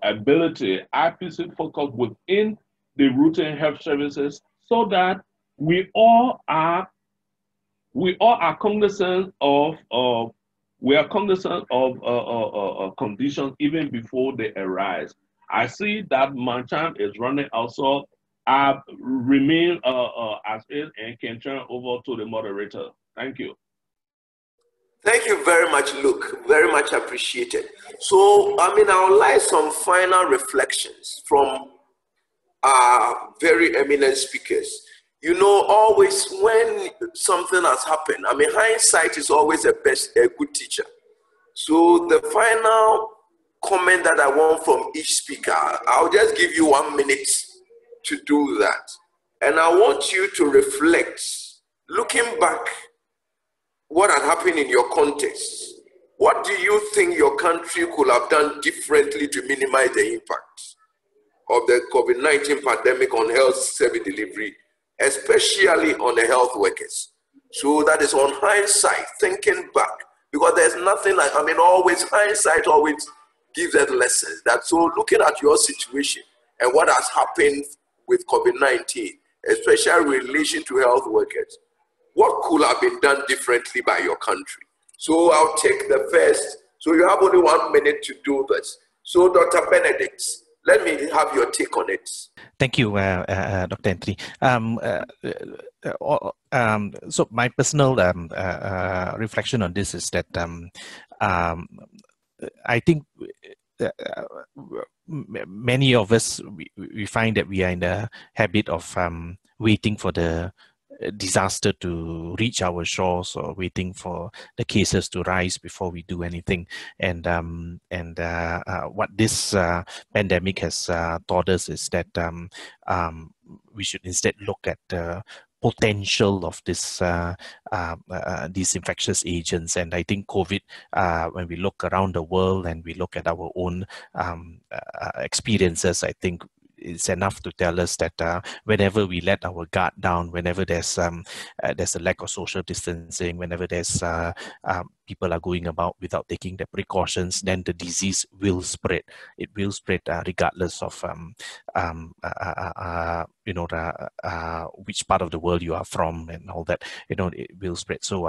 ability, IPC focus within the routine health services so that we all are cognizant of conditions even before they arise. I see that my time is running out, so I remain as is and can turn over to the moderator. Thank you. Thank you very much, Luke. Very much appreciated. So, I would like some final reflections from our very eminent speakers. Always when something has happened, hindsight is always a good teacher. So the final comment that I want from each speaker, I'll just give you 1 minute to do that. And I want you to reflect, looking back, what had happened in your context. What do you think your country could have done differently to minimize the impact of the COVID-19 pandemic on health service delivery, especially on the health workers? So that is on hindsight, thinking back, because there's nothing like, always hindsight always gives us lessons. So looking at your situation and what has happened with COVID-19, especially in relation to health workers, what could have been done differently by your country? So I'll take the first. So you have only 1 minute to do this. So Dr. Benedict, let me have your take on it. Thank you, Dr. Anthony. So my personal reflection on this is that I think many of us, we find that we are in the habit of waiting for the disaster to reach our shores or waiting for the cases to rise before we do anything. And what this pandemic has taught us is that we should instead look at the potential of this these infectious agents. And I think COVID, when we look around the world and we look at our own experiences, I think it's enough to tell us that whenever we let our guard down, whenever there's a lack of social distancing, whenever there's people are going about without taking the precautions, then the disease will spread. It will spread regardless of which part of the world you are from and all that. It will spread. So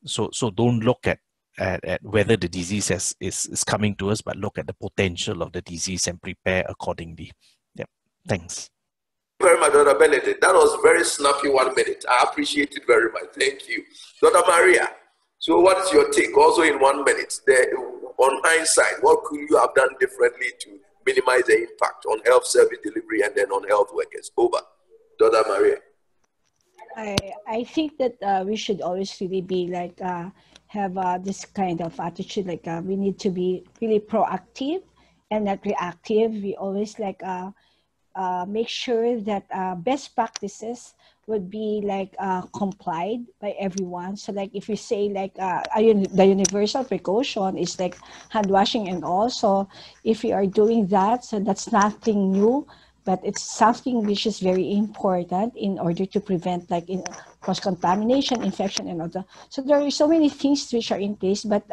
so don't look at whether the disease is coming to us, but look at the potential of the disease and prepare accordingly. Yeah, thanks. Thank you very much, Dr. Benedict. That was very snappy 1 minute. I appreciate it very much. Thank you. Dr. Maria, so what is your take also in 1 minute? On hindsight, what could you have done differently to minimize the impact on health service delivery and then on health workers? Over. Dr. Maria. I think that we should always really be like have this kind of attitude, like we need to be really proactive and not reactive. We always like make sure that best practices would be like complied by everyone. So like if we say like the universal precaution is like hand washing, and also if we are doing that, so that's nothing new, but it's something which is very important in order to prevent like cross-contamination, infection, and all that. So there are so many things which are in place, but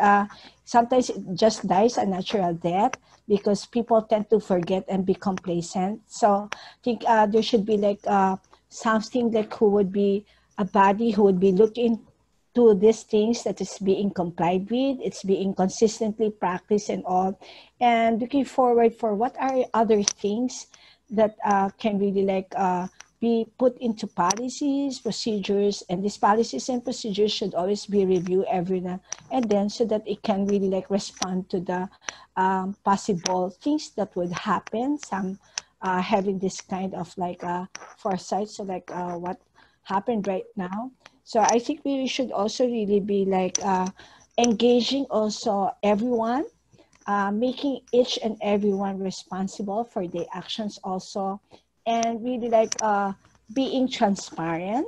sometimes it just dies a natural death because people tend to forget and be complacent. So I think there should be like something like who would be a body who would be looking to these things that is being complied with, it's being consistently practiced and all, and looking forward for what are other things that can really like be put into policies, procedures, and these policies and procedures should always be reviewed every now and then so that it can really like respond to the possible things that would happen. Some having this kind of like foresight, so like what happened right now. So I think we should also really be like engaging also everyone, making each and everyone responsible for their actions also, and really like being transparent,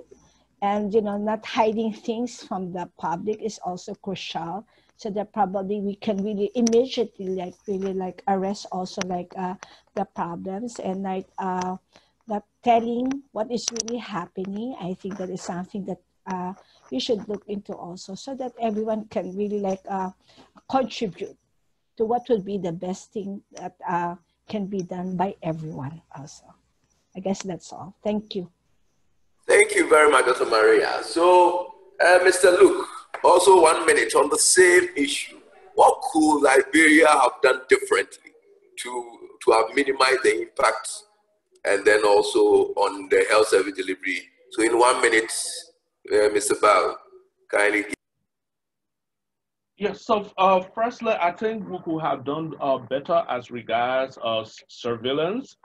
and not hiding things from the public is also crucial, so that probably we can really immediately like really like arrest also like the problems, and like not telling what is really happening. I think that is something that we should look into also, so that everyone can really like contribute to what will be the best thing that can be done by everyone also. I guess that's all. Thank you. Thank you very much, Dr. Maria. So, Mr. Luke, also 1 minute on the same issue. What could Liberia have done differently to have minimized the impact, and then also on the health service delivery? So in 1 minute, Mr. Bao, kindly give. Yes, so firstly, I think we could have done better as regards surveillance.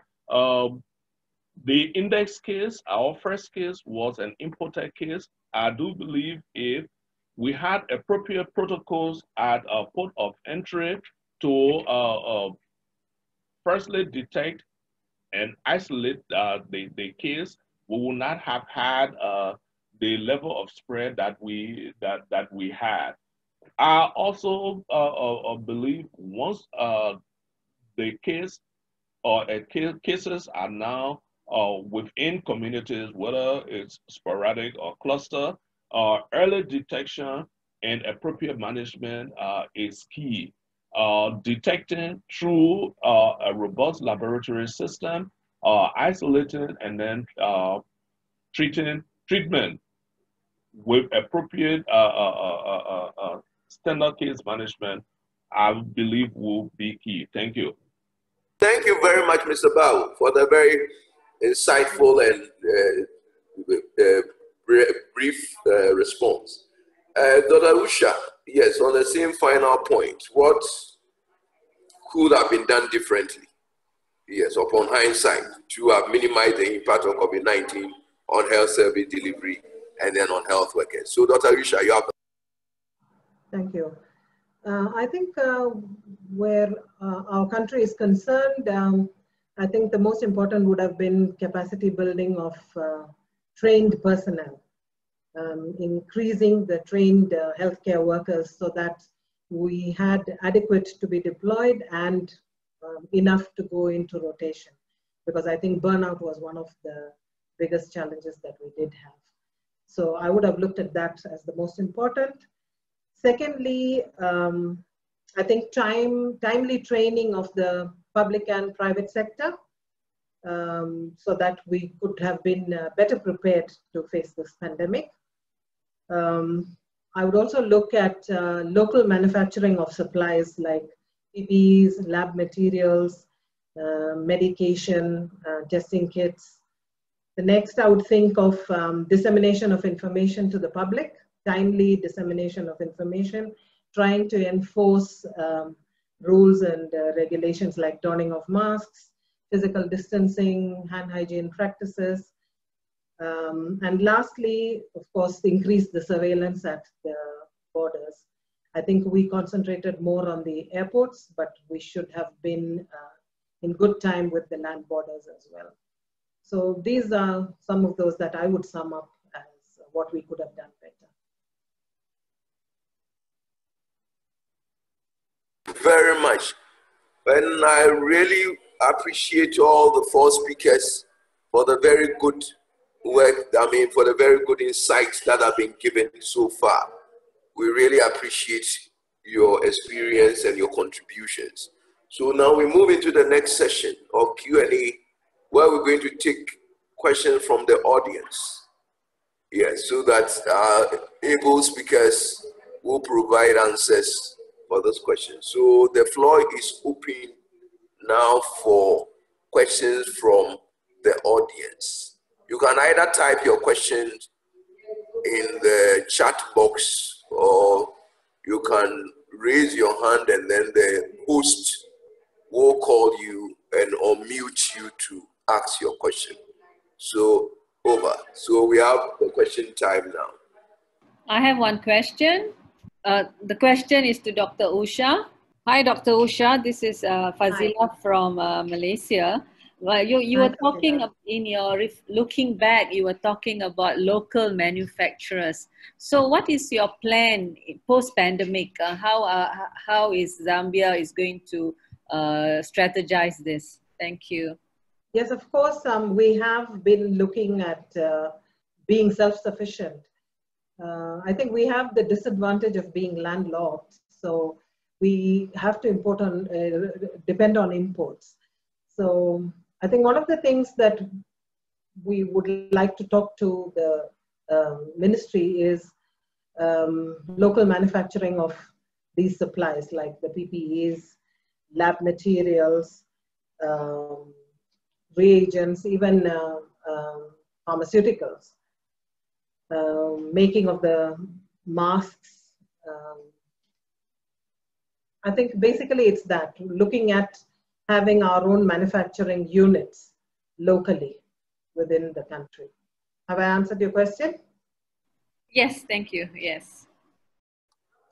The index case, our first case, was an imported case. I do believe if we had appropriate protocols at a port of entry to firstly detect and isolate the case, we will not have had the level of spread that we had. I also believe once the case or cases are now within communities, whether it's sporadic or cluster, early detection and appropriate management is key. Detecting through a robust laboratory system, isolating and then treatment with appropriate standard case management, I believe will be key. Thank you. Thank you very much, Mr. Bao, for the very insightful and brief response. Dr. Usha, yes, on the same final point, what could have been done differently, yes, upon hindsight, to have minimized the impact of COVID-19 on health service delivery and then on health workers? So, Dr. Usha, you have. Thank you. I think where our country is concerned, I think the most important would have been capacity building of trained personnel, increasing the trained healthcare workers so that we had adequate to be deployed and enough to go into rotation. Because I think burnout was one of the biggest challenges that we did have. So I would have looked at that as the most important. Secondly, I think timely training of the public and private sector so that we could have been better prepared to face this pandemic. I would also look at local manufacturing of supplies like PPEs, lab materials, medication, testing kits. The next, I would think of dissemination of information to the public, timely dissemination of information, trying to enforce rules and regulations like donning of masks, physical distancing, hand hygiene practices. And lastly, of course, increase the surveillance at the borders. I think we concentrated more on the airports, but we should have been in good time with the land borders as well. So these are some of those that I would sum up as what we could have done better. Very much. And I really appreciate all the four speakers for the very good work, for the very good insights that have been given so far. We really appreciate your experience and your contributions. So now we move into the next session of Q&A, where we're going to take questions from the audience. Yes, so that able speakers will provide answers for those questions. So the floor is open now for questions from the audience. You can either type your questions in the chat box, or you can raise your hand and then the host will call you and unmute you to ask your question. So over. So we have the question time now. I have one question. The question is to Dr. Usha. Hi, Dr. Usha. This is Fazila from Malaysia. Well, you were talking in your looking back. You were talking about local manufacturers. So, what is your plan post-pandemic? How is Zambia is going to strategize this? Thank you. Yes, of course. We have been looking at being self-sufficient. I think we have the disadvantage of being landlocked, so we have to depend on imports. So I think one of the things that we would like to talk to the ministry is local manufacturing of these supplies, like the PPEs, lab materials, reagents, even pharmaceuticals, making of the masks. I think basically it's that, looking at having our own manufacturing units locally within the country. Have I answered your question? Yes, thank you. Yes.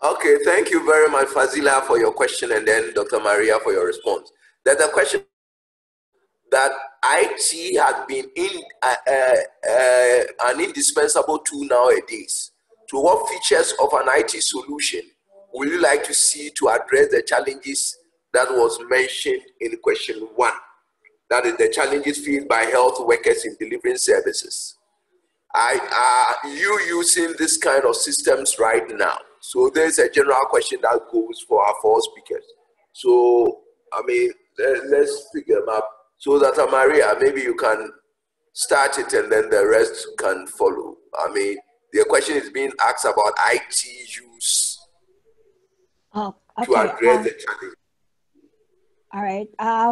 Okay, thank you very much, Fazila, for your question, and then Dr. Maria for your response. There's a question that IT has been an indispensable tool nowadays. So what features of an IT solution would you like to see to address the challenges that was mentioned in question 1? That is the challenges faced by health workers in delivering services. Are you using this kind of systems right now? So there's a general question that goes for our 4 speakers. So, let's figure them up. So Dr. Maria, maybe you can start it and then the rest can follow. The question is being asked about IT use to address the challenge. All right.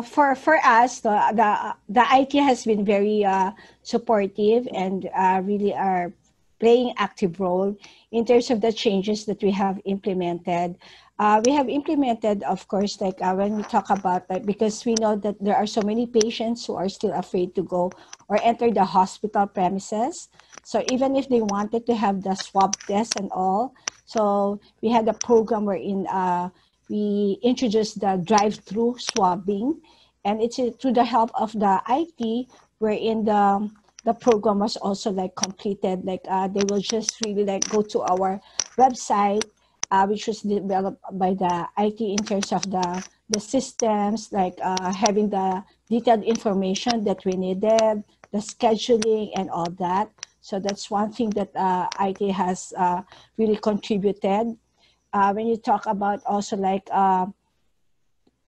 For us, the IT has been very supportive and really are playing active role in terms of the changes that we have implemented. We have implemented, of course, like when we talk about that, because we know that there are so many patients who are still afraid to go or enter the hospital premises. So even if they wanted to have the swab test and all, so we had a program wherein we introduced the drive-through swabbing, and it's through the help of the IT, wherein the program was also like completed. Like they will just really like go to our website, which was developed by the IT in terms of the systems, like having the detailed information that we needed, the scheduling and all that. So that's one thing that IT has really contributed. When you talk about also like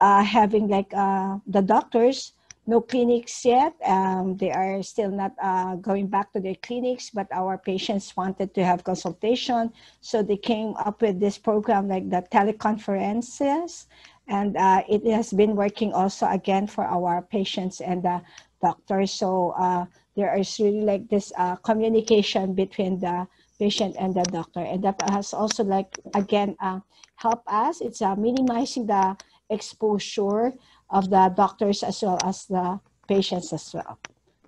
having like the doctors, no clinics yet. They are still not going back to their clinics, but our patients wanted to have consultation. So they came up with this program like the teleconferences. And it has been working also again for our patients and the doctors. So there is really like this communication between the patient and the doctor. And that has also like, again, helped us. It's minimizing the exposure of the doctors as well as the patients as well.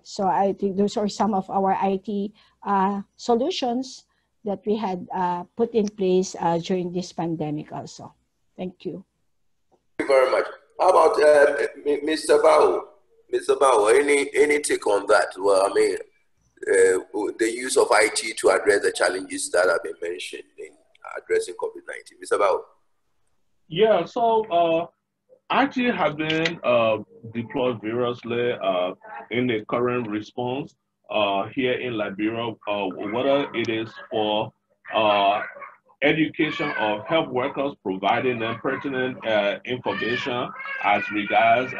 So I think those are some of our IT solutions that we had put in place during this pandemic also. Thank you. Thank you very much. How about Mr. Bao? Mr. Bao, any take on that? Well, I mean, the use of IT to address the challenges that have been mentioned in addressing COVID-19. Mr. Bao? Yeah, so IT has been deployed variously in the current response here in Liberia, whether it is for education of health workers, providing them pertinent information as regards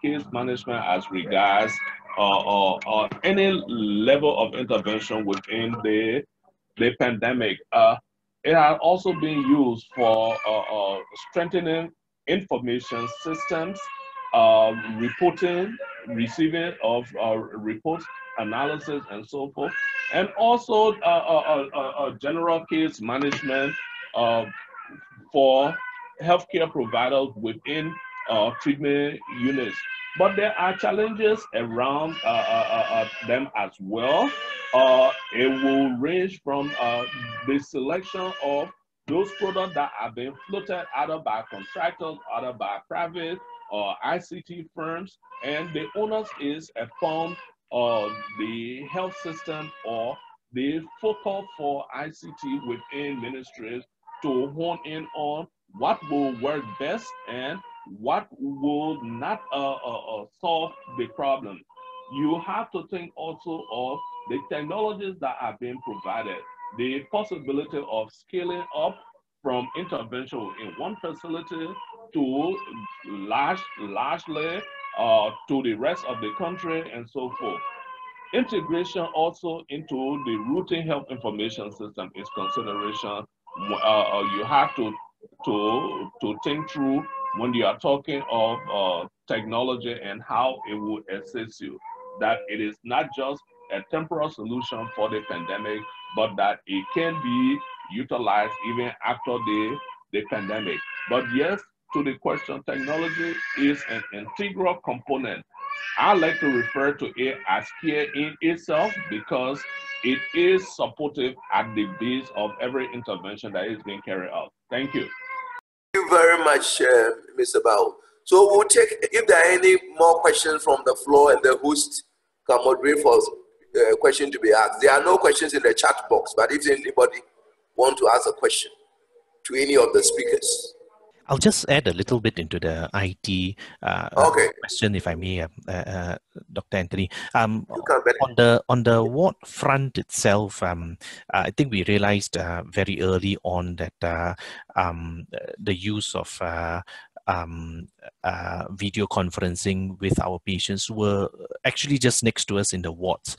case management, as regards any level of intervention within the pandemic. It has also been used for strengthening information systems, reporting, receiving of reports, analysis, and so forth, and also general case management for healthcare providers within treatment units. But there are challenges around them as well. It will range from the selection of those products that are being floated either by contractors, either by private or ICT firms, and the onus is upon the health system or the focal for ICT within ministries to hone in on what will work best and what will not solve the problem. You have to think also of the technologies that are being provided, the possibility of scaling up from intervention in one facility to largely to the rest of the country and so forth. Integration also into the routine health information system is consideration. You have to think through when you are talking of technology and how it will assist you, that it is not just a temporal solution for the pandemic, but that it can be utilized even after the pandemic. But yes, to the question, technology is an integral component. I like to refer to it as care in itself because it is supportive at the base of every intervention that is being carried out. Thank you. Thank you very much, Mr. Bao. So we'll take, if there are any more questions from the floor and the host can moderate for question to be asked. There are no questions in the chat box, but if anybody want to ask a question to any of the speakers. I'll just add a little bit into the IT question, if I may, Dr. Anthony. On the ward front itself, I think we realized very early on that the use of video conferencing with our patients were actually just next to us in the wards,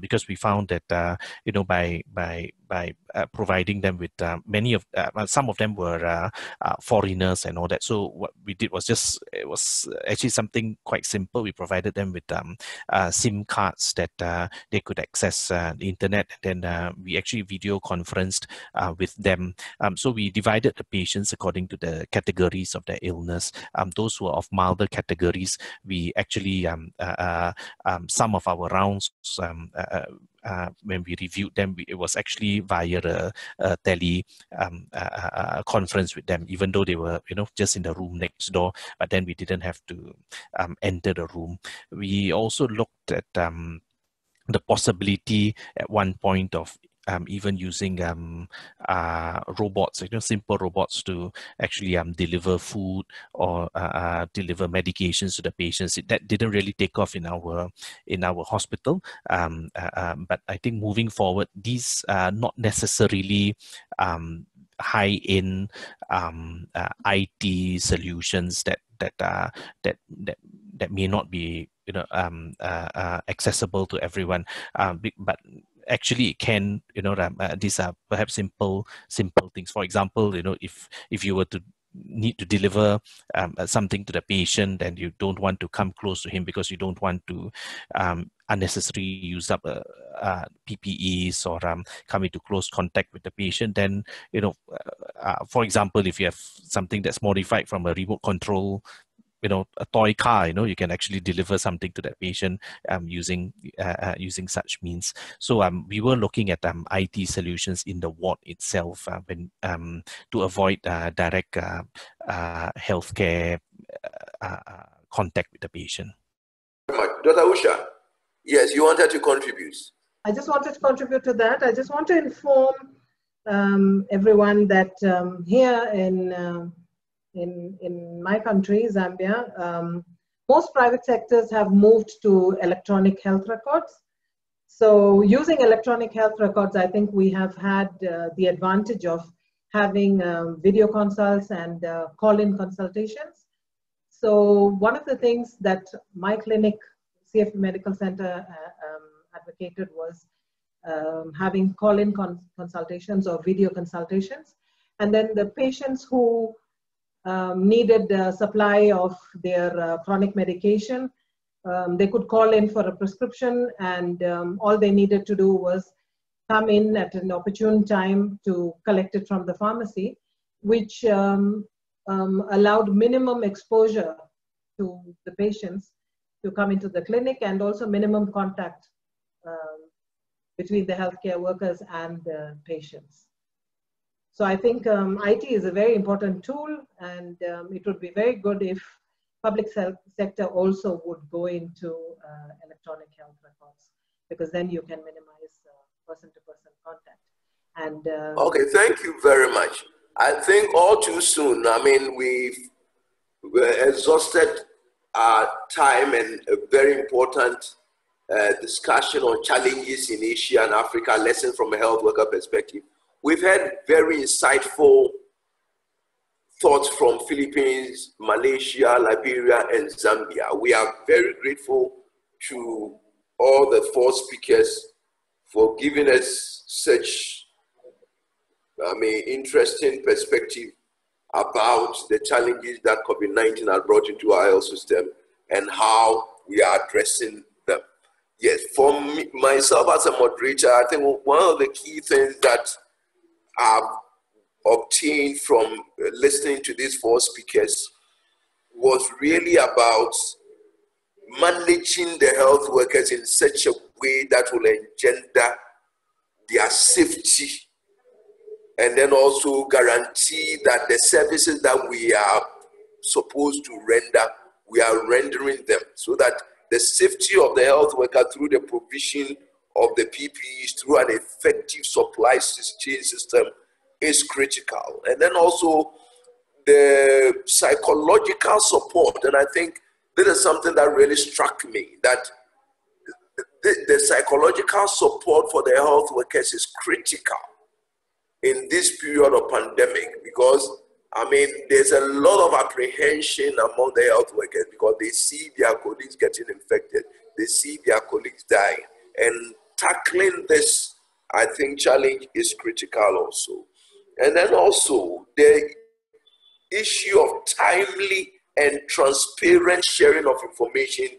because we found that by providing them with many of some of them were foreigners and all that. So what we did was it was actually something quite simple. We provided them with SIM cards that they could access the internet, and then we actually video conferenced with them. So we divided the patients according to the categories of their illness. Those who are of milder categories, we actually some of our rounds when we reviewed them, it was actually via a tele conference with them, even though they were just in the room next door, but then we didn't have to enter the room. We also looked at the possibility at one point of even using robots, simple robots to actually deliver food or deliver medications to the patients. That didn't really take off in our hospital, but I think moving forward, these are not necessarily high-end IT solutions that may not be accessible to everyone, but actually it can, these are perhaps simple things. For example, if you were to need to deliver something to the patient and you don't want to come close to him because you don't want to unnecessarily use up PPEs or come into close contact with the patient, then for example, if you have something that's modified from a remote control a toy car. You can actually deliver something to that patient using such means. So we were looking at IT solutions in the ward itself to avoid direct healthcare contact with the patient. Dr. Usha, yes, you wanted to contribute. I just wanted to contribute to that. I just want to inform everyone that here in my country, Zambia, most private sectors have moved to electronic health records. So using electronic health records, I think we have had the advantage of having video consults and call-in consultations. So one of the things that my clinic, CFP Medical Center, advocated was having call-in consultations or video consultations. And then the patients who needed the supply of their chronic medication, they could call in for a prescription, and all they needed to do was come in at an opportune time to collect it from the pharmacy, which allowed minimum exposure to the patients to come into the clinic, and also minimum contact between the healthcare workers and the patients. So I think IT is a very important tool, and it would be very good if public sector also would go into electronic health records, because then you can minimize person-to-person contact. And okay, thank you very much. I think all too soon, I mean, we've exhausted our time and a very important discussion on challenges in Asia and Africa, lessons from a health worker perspective. We've had very insightful thoughts from Philippines, Malaysia, Liberia, and Zambia. We are very grateful to all the 4 speakers for giving us such, interesting perspective about the challenges that COVID-19 has brought into our health system and how we are addressing them. Yes, for me, myself as a moderator, I think one of the key things that I've obtained from listening to these 4 speakers was really about managing the health workers in such a way that will engender their safety, and then also guarantee that the services that we are supposed to render, we are rendering them, so that the safety of the health worker through the provision of the PPEs, through an effective supply chain system, is critical. And then also the psychological support, and I think this is something that really struck me, that the psychological support for the health workers is critical in this period of pandemic, because there's a lot of apprehension among the health workers because they see their colleagues getting infected, they see their colleagues dying, and tackling this, I think, challenge is critical also. And then also the issue of timely and transparent sharing of information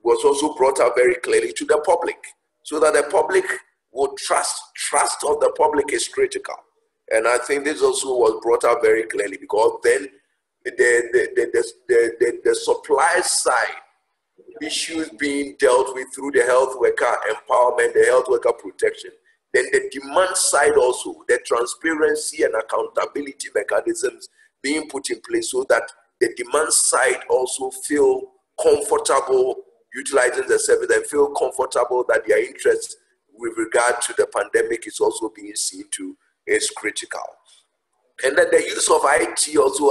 was also brought out very clearly to the public, so that the public would trust of the public is critical. And I think this also was brought out very clearly, because then the supply side issues being dealt with through the health worker empowerment, the health worker protection. Then the demand side also, the transparency and accountability mechanisms being put in place, so that the demand side also feel comfortable utilizing the service and feel comfortable that their interest with regard to the pandemic is also being seen to is critical. And then the use of IT also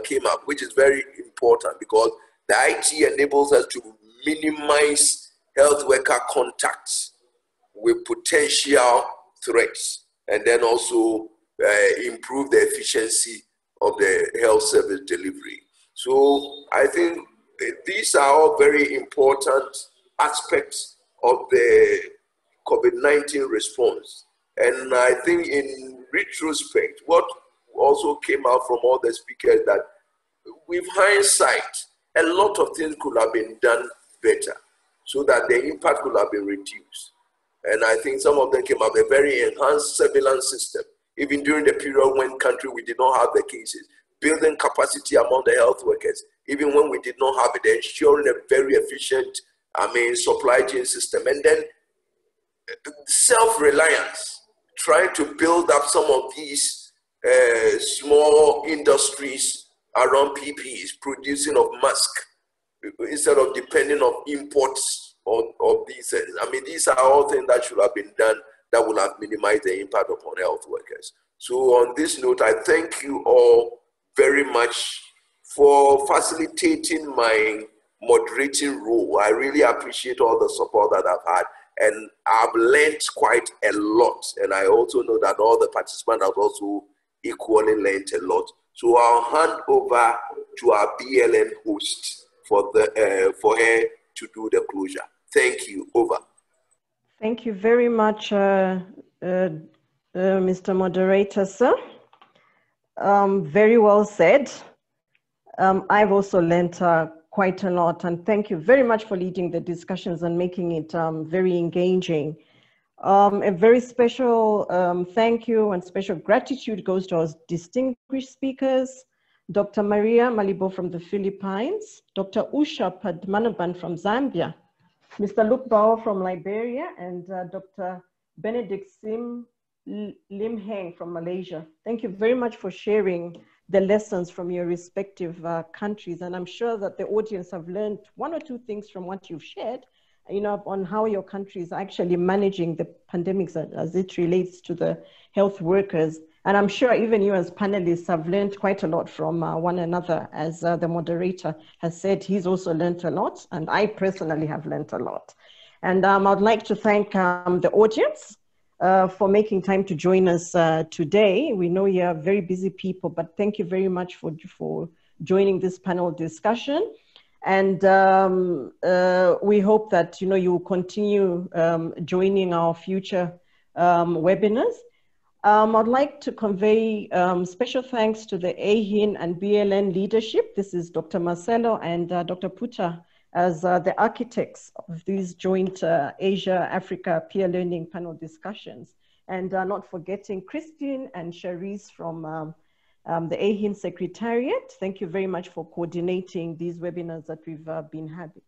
came up, which is very important, because the IT enables us to minimize health worker contacts with potential threats, and then also improve the efficiency of the health service delivery. So I think these are all very important aspects of the COVID-19 response. And I think in retrospect, what also came out from all the speakers, that with hindsight, a lot of things could have been done better, so that the impact could have been reduced. And I think some of them came up with a very enhanced surveillance system, even during the period when country we did not have the cases, building capacity among the health workers, even when we did not have it, ensuring a very efficient, supply chain system, and then self-reliance, trying to build up some of these small industries around PPEs, producing of masks, instead of depending on imports of these things. These are all things that should have been done that would have minimized the impact upon health workers. So on this note, I thank you all very much for facilitating my moderating role. I really appreciate all the support that I've had, and I've learned quite a lot. And I also know that all the participants have also equally learned a lot. So I'll hand over to our BLN host for her to do the closure. Thank you. Over. Thank you very much, Mr. Moderator, sir. Very well said. I've also learned quite a lot, and thank you very much for leading the discussions and making it very engaging. A very special thank you and special gratitude goes to our distinguished speakers, Dr. Maria Malibo from the Philippines, Dr. Usha Padmanabhan from Zambia, Mr. Luke Bauer from Liberia, and Dr. Benedict Sim Lim Heng from Malaysia. Thank you very much for sharing the lessons from your respective countries. And I'm sure that the audience have learned one or two things from what you've shared, on how your country is actually managing the pandemics as it relates to the health workers. And I'm sure even you as panelists have learned quite a lot from one another. As the moderator has said, he's also learned a lot, and I personally have learned a lot. And I'd like to thank the audience for making time to join us today. We know you're very busy people, but thank you very much for joining this panel discussion. And we hope that you will continue joining our future webinars. I'd like to convey special thanks to the AeHIN and BLN leadership. This is Dr. Marcelo and Dr. Puta as the architects of these joint Asia-Africa peer learning panel discussions. And not forgetting Christine and Charisse from the AeHIN Secretariat. Thank you very much for coordinating these webinars that we've been having.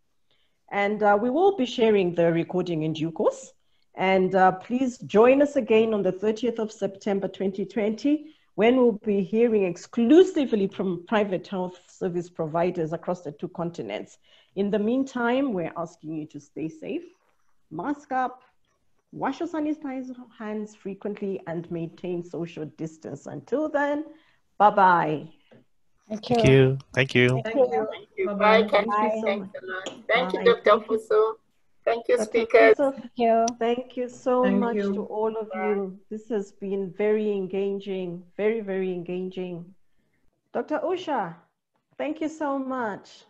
And we will be sharing the recording in due course. And please join us again on the 30th of September 2020, when we'll be hearing exclusively from private health service providers across the 2 continents. In the meantime, we're asking you to stay safe, mask up, wash or sanitize your hands frequently, and maintain social distance. Until then, bye-bye. Thank you. Thank you. Thank you. Thank you. Thank you. Bye-bye. Bye, Kathy. Thank you so Thanks much. a lot. Thank you, Bye. Dr. Fuso. Thank you, Dr. speakers. Fuso, Thank you. thank you so Thank much you. to all of you. This has been very engaging, very, very engaging. Dr. Usha, thank you so much.